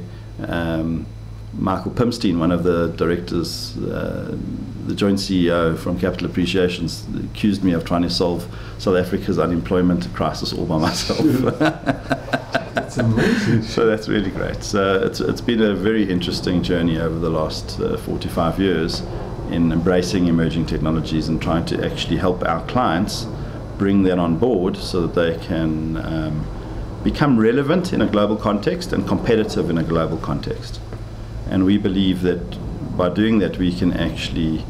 Michael Pimstein, one of the directors, the joint CEO from Capital Appreciations, accused me of trying to solve South Africa's unemployment crisis all by myself. That's amazing. So that's really great. So it's been a very interesting journey over the last 4 to 5 years in embracing emerging technologies and trying to actually help our clients bring that on board so that they can become relevant in a global context and competitive in a global context. And we believe that by doing that, we can actually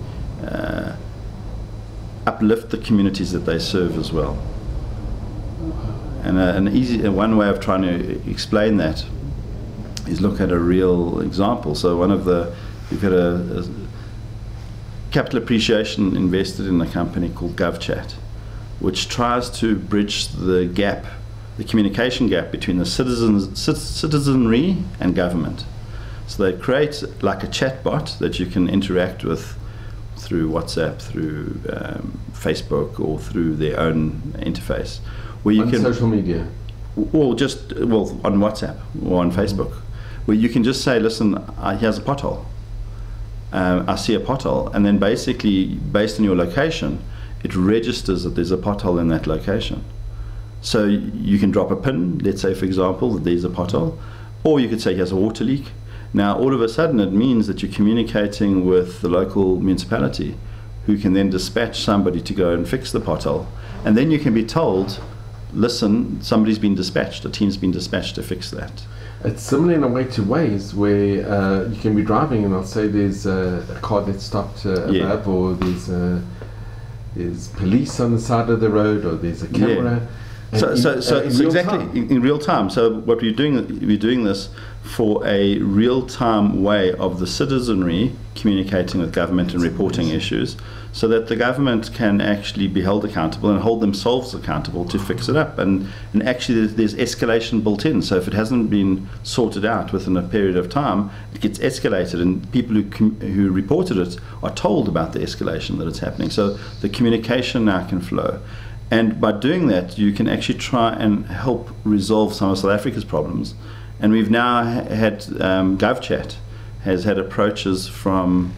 uplift the communities that they serve as well. And one way of trying to explain that is look at a real example. So we've had a Capital Appreciation invested in a company called GovChat, which tries to bridge the gap, the communication gap between the citizenry and government. So they create like a chatbot that you can interact with through WhatsApp, through Facebook, or through their own interface. Where you can social media? Well, on WhatsApp or on Facebook, where you can just say, listen, here's a pothole. I see a pothole, and then basically, based on your location, it registers that there's a pothole in that location. So you can drop a pin, let's say, for example, that there's a pothole, or you could say here's a water leak. Now, all of a sudden, it means that you're communicating with the local municipality, who can then dispatch somebody to go and fix the pothole. And then you can be told, listen, somebody's been dispatched, a team's been dispatched to fix that. It's similar in a way to Waze, where you can be driving and I'll say there's a car that stopped above, or there's police on the side of the road, or there's a camera. Yeah. So exactly in real time. So what we're doing this for a real time way of the citizenry communicating with government and reporting issues. so that the government can actually be held accountable and hold themselves accountable to fix it up. And actually there's escalation built in. So if it hasn't been sorted out within a period of time, it gets escalated, and people who reported it are told about the escalation that it's happening. So the communication now can flow. And by doing that, you can actually try and help resolve some of South Africa's problems. And we've now had GovChat has had approaches from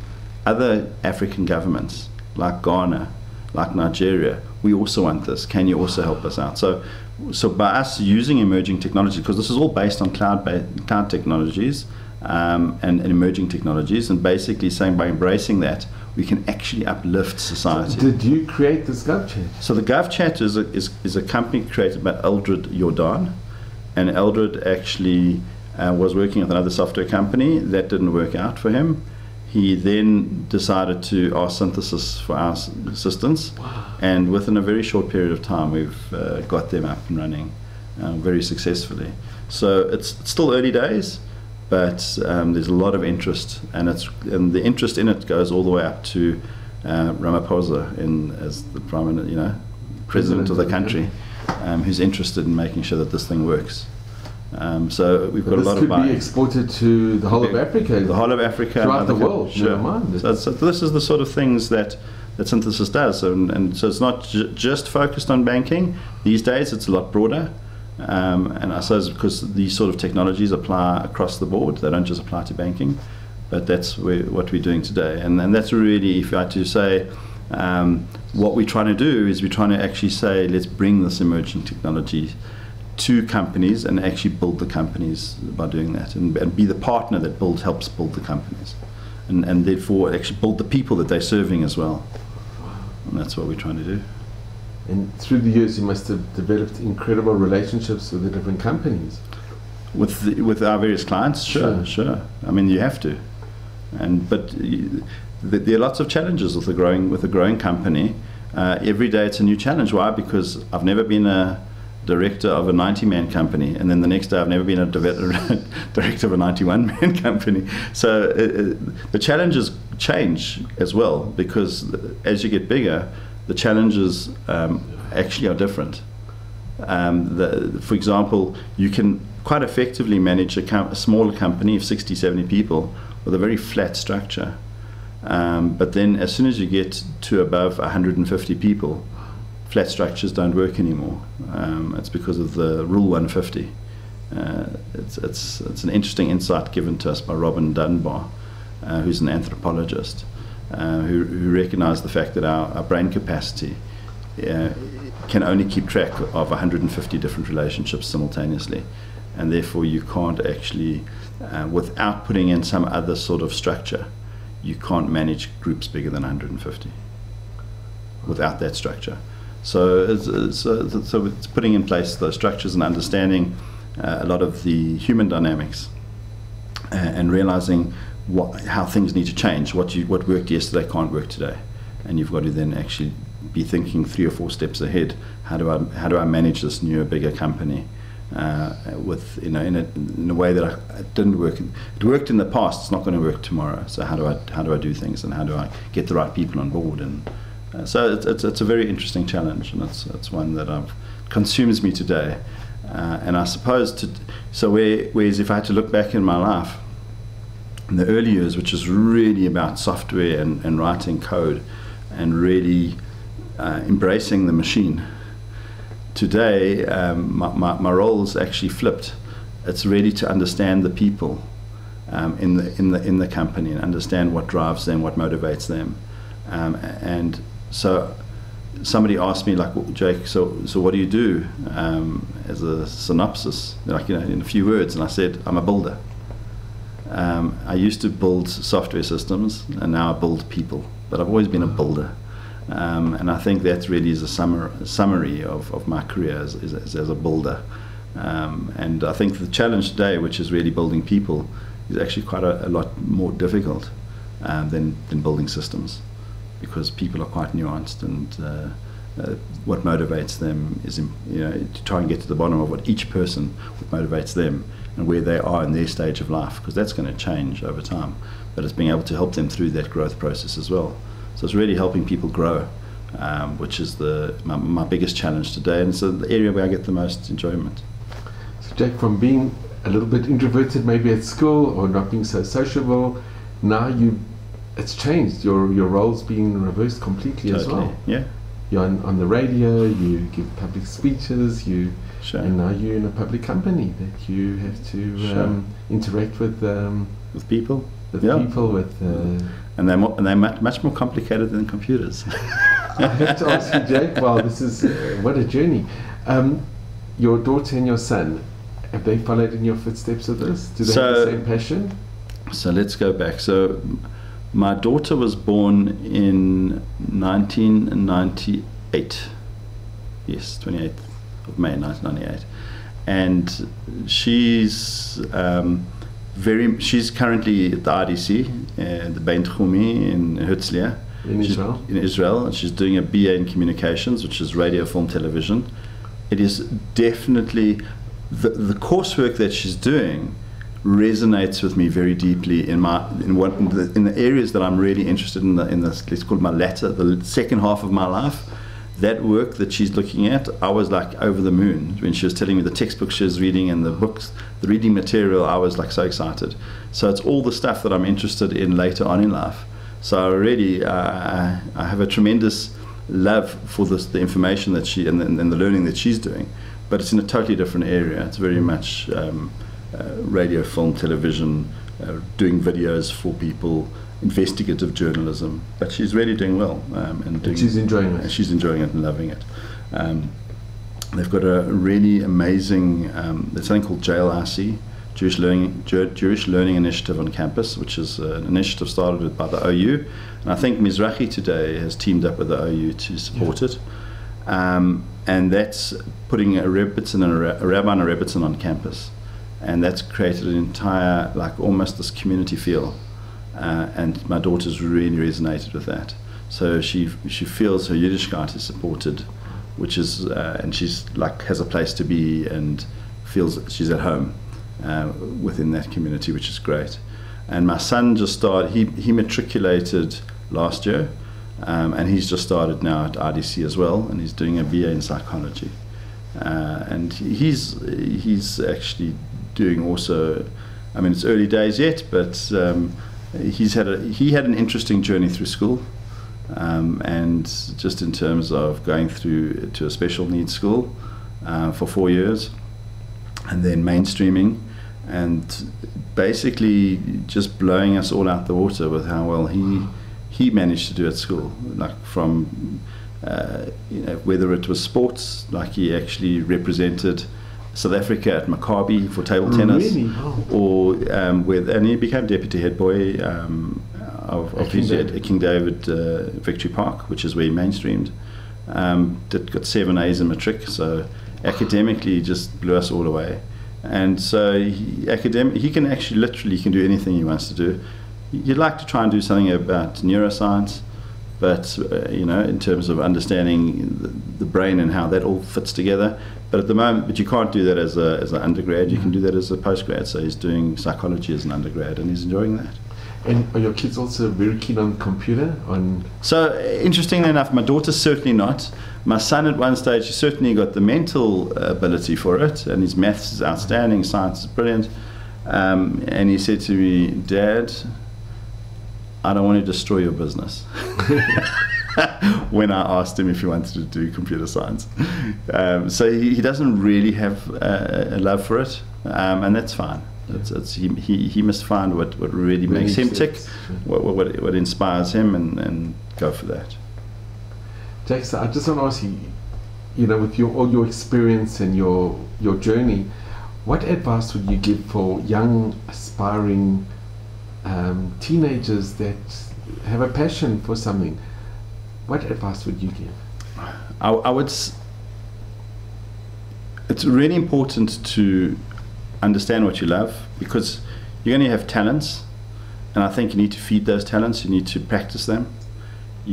other African governments, like Ghana, like Nigeria. We also want this. Can you also help us out? So by us using emerging technology, because this is all based on cloud technologies and emerging technologies, and basically saying by embracing that, we can actually uplift society. So did you create this GovChat? So the GovChat is a company created by Eldred Jordan, and Eldred actually was working with another software company. That didn't work out for him. He then decided to ask Synthesis for our assistance. Wow. And within a very short period of time, we've got them up and running very successfully. So it's still early days, but there's a lot of interest, and the interest in it goes all the way up to Ramaphosa as the president of the country, who's interested in making sure that this thing works. So we've got a lot of buy-in. This could be exported to the whole of Africa. The whole of Africa. Throughout the world. Sure. Never mind. So this is the sort of things that Synthesis does. And so it's not just focused on banking. These days it's a lot broader. And I suppose because these sort of technologies apply across the board. They don't just apply to banking. But that's what we're doing today. And that's really, if I had to say, what we're trying to do is we're trying to actually say, let's bring this emerging technology to companies and actually build the companies by doing that, and be the partner that helps build the companies, and therefore actually build the people that they're serving as well. And that's what we're trying to do. And through the years you must have developed incredible relationships with the different companies. With our various clients, sure. I mean, you have to. But there are lots of challenges with a growing company. Every day it's a new challenge. Why? Because I've never been a director of a 90-man company, and then the next day I've never been a director of a 91-man company. So the challenges change as well, because as you get bigger, the challenges actually are different. For example, you can quite effectively manage a smaller company of 60, 70 people with a very flat structure. But then as soon as you get to above 150 people, flat structures don't work anymore. It's because of the Rule 150. It's an interesting insight given to us by Robin Dunbar, who's an anthropologist, who recognized the fact that our brain capacity can only keep track of 150 different relationships simultaneously, and therefore you can't actually, without putting in some other sort of structure, you can't manage groups bigger than 150 without that structure. So it's putting in place those structures and understanding a lot of the human dynamics, and realizing how things need to change. What worked yesterday can't work today, and you've got to then actually be thinking 3 or 4 steps ahead. How do I manage this newer, bigger company with in a way that it didn't work. It worked in the past. It's not going to work tomorrow. So how do I do things, and how do I get the right people on board? And so it's a very interesting challenge, and it's one that consumes me today. And I suppose whereas if I had to look back in my life, in the early years, which is really about software and writing code and really embracing the machine, today my role is actually flipped. It's really to understand the people in the company and understand what drives them, what motivates them. And so somebody asked me, like, well, Jake, so what do you do as a synopsis, like, in a few words? And I said, I'm a builder. I used to build software systems, and now I build people, but I've always been a builder. And I think that really is a summary of my career as a builder. And I think the challenge today, which is really building people, is actually quite a lot more difficult than building systems, because people are quite nuanced, and what motivates them is to try and get to the bottom of what each person, what motivates them, and where they are in their stage of life, because that's going to change over time. But it's being able to help them through that growth process as well. So it's really helping people grow, which is my biggest challenge today, and it's the area where I get the most enjoyment. So Jake, from being a little bit introverted maybe at school or not being so sociable, now it's changed. Your role's been reversed completely as well. Yeah. You're on the radio, you give public speeches, Sure. and now you're in a public company that you have to interact with people. people, and they're much more complicated than computers. I have to ask you, Jake, wow, this is what a journey. Your daughter and your son, have they followed in your footsteps of this? Do they have the same passion? So let's go back. So my daughter was born in 1998. Yes, 28th of May 1998. And she's she's currently at the RDC, the Bein Tchumi in Herzliya. In Israel? In Israel, and she's doing a BA in communications, which is radio, film, television. It is definitely the coursework that she's doing resonates with me very deeply in the areas that I'm really interested in. Let's call it the second half of my life. That work that she's looking at, I was like over the moon when she was telling me the textbooks she was reading and the books, the reading material. I was like so excited. So it's all the stuff that I'm interested in later on in life. So already I have a tremendous love for the information that she and the learning that she's doing, but it's in a totally different area. It's very much radio, film, television, doing videos for people, investigative journalism. But she's really doing well, and she's enjoying it. She's enjoying it and loving it. They've got a really amazing. There's something called JLIC, Jewish Learning Initiative on campus, which is an initiative started by the OU, and I think Mizrahi today has teamed up with the OU to support it. And that's putting a rabbi and a rebbitzin on campus, and that's created an entire, like almost this community feel. And my daughter's really resonated with that. So she feels her Yiddishkeit is supported, which is and she's like has a place to be and feels she's at home within that community, which is great. And my son just started. He matriculated last year, and he's just started now at RDC as well, and he's doing a BA in psychology. And he's actually doing also. I mean, it's early days yet, but he had an interesting journey through school, and just in terms of going through to a special needs school for 4 years, and then mainstreaming, and basically just blowing us all out the water with how well he managed to do at school, like from whether it was sports, like he actually represented South Africa at Maccabi for table tennis, really? Or and he became deputy head boy of King David Victory Park, which is where he mainstreamed. Got 7 A's in matric, so academically he just blew us all away. And so he can actually literally do anything he wants to do. You'd like to try and do something about neuroscience, but in terms of understanding the brain and how that all fits together. But at the moment, you can't do that as an undergrad. You can do that as a postgrad. So he's doing psychology as an undergrad, and he's enjoying that. And are your kids also very keen on computer? So interestingly enough, my daughter's certainly not. My son at one stage, he certainly got the mental ability for it, and his maths is outstanding, science is brilliant. And he said to me, "Dad, I don't want to destroy your business." When I asked him if he wanted to do computer science. So he doesn't really have a love for it, and that's fine. He must find what really makes him tick, what inspires him, and go for that. Jake, so I just want to ask you, with all your experience and your journey, what advice would you give for young, aspiring teenagers that have a passion for something? What advice would you give? I would. It's really important to understand what you love, because you're going to have talents, and I think you need to feed those talents. You need to practice them. I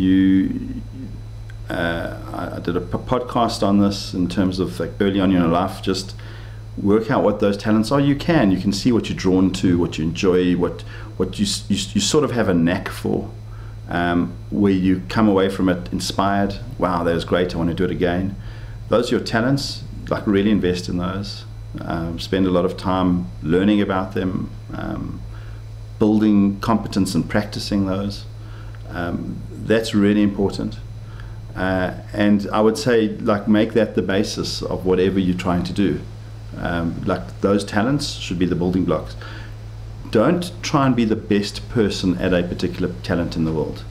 did a podcast on this in terms of like early on in your life, just work out what those talents are. You can see what you're drawn to, what you enjoy, what you sort of have a knack for. where you come away from it inspired. Wow, that was great, I want to do it again. Those are your talents, like really invest in those. Spend a lot of time learning about them, building competence and practicing those. That's really important. And I would say, like, make that the basis of whatever you're trying to do. Like, those talents should be the building blocks. Don't try and be the best person at a particular talent in the world.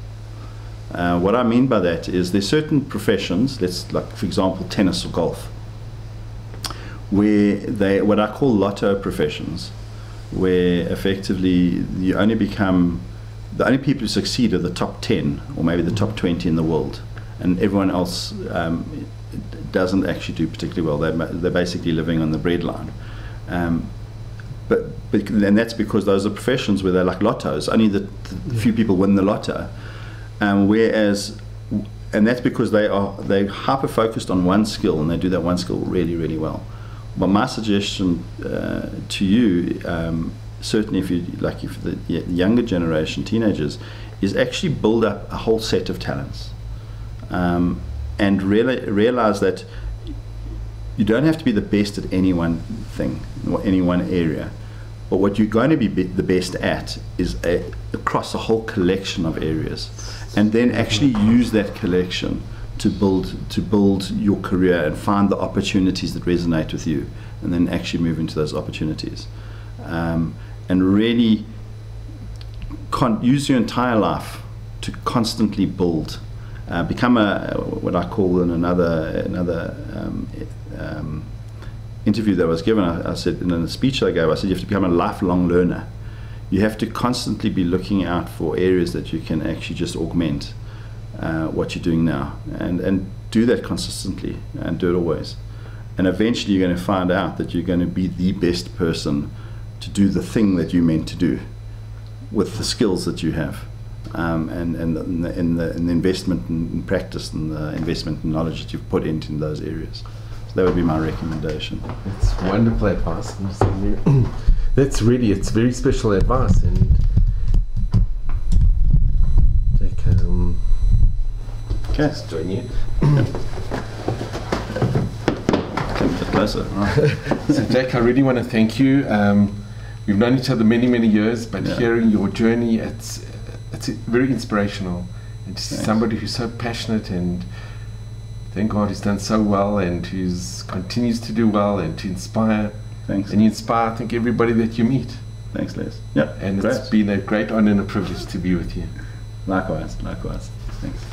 What I mean by that is there's certain professions, like for example tennis or golf, where what I call lotto professions, where effectively you only become, the only people who succeed are the top 10 or maybe the top 20 in the world, and everyone else doesn't actually do particularly well. They're basically living on the breadline. And that's because those are professions where they're like lottos. Only the few people win the lotto. And that's because they're hyper focused on one skill, and they do that one skill really, really well. But my suggestion to you, certainly if the younger generation, teenagers, is actually build up a whole set of talents, and realize that you don't have to be the best at any one thing or any one area. But what you're going to be the best at is across a whole collection of areas, and then actually use that collection to build your career and find the opportunities that resonate with you, and then actually move into those opportunities, and really use your entire life to constantly build. Become what I call in another interview that I was given, I said, in a speech I gave, I said you have to become a lifelong learner. You have to constantly be looking out for areas that you can actually just augment what you're doing now, and do that consistently and do it always. And eventually you're going to find out that you're going to be the best person to do the thing that you meant to do with the skills that you have, and the investment in practice and the investment in knowledge that you've put into those areas. That would be my recommendation. It's wonderful advice. It's very special advice. And Jack, okay, join you. Come a bit closer. Right. So Jack, I really want to thank you. We've known each other many, many years, but hearing your journey, it's very inspirational. And to see somebody who's so passionate, and thank God he's done so well, and who continues to do well, and to inspire. Thanks. And you inspire, I think, everybody that you meet. Thanks, Les. Yeah. And it's been a great honor and a privilege to be with you. Likewise. Thanks.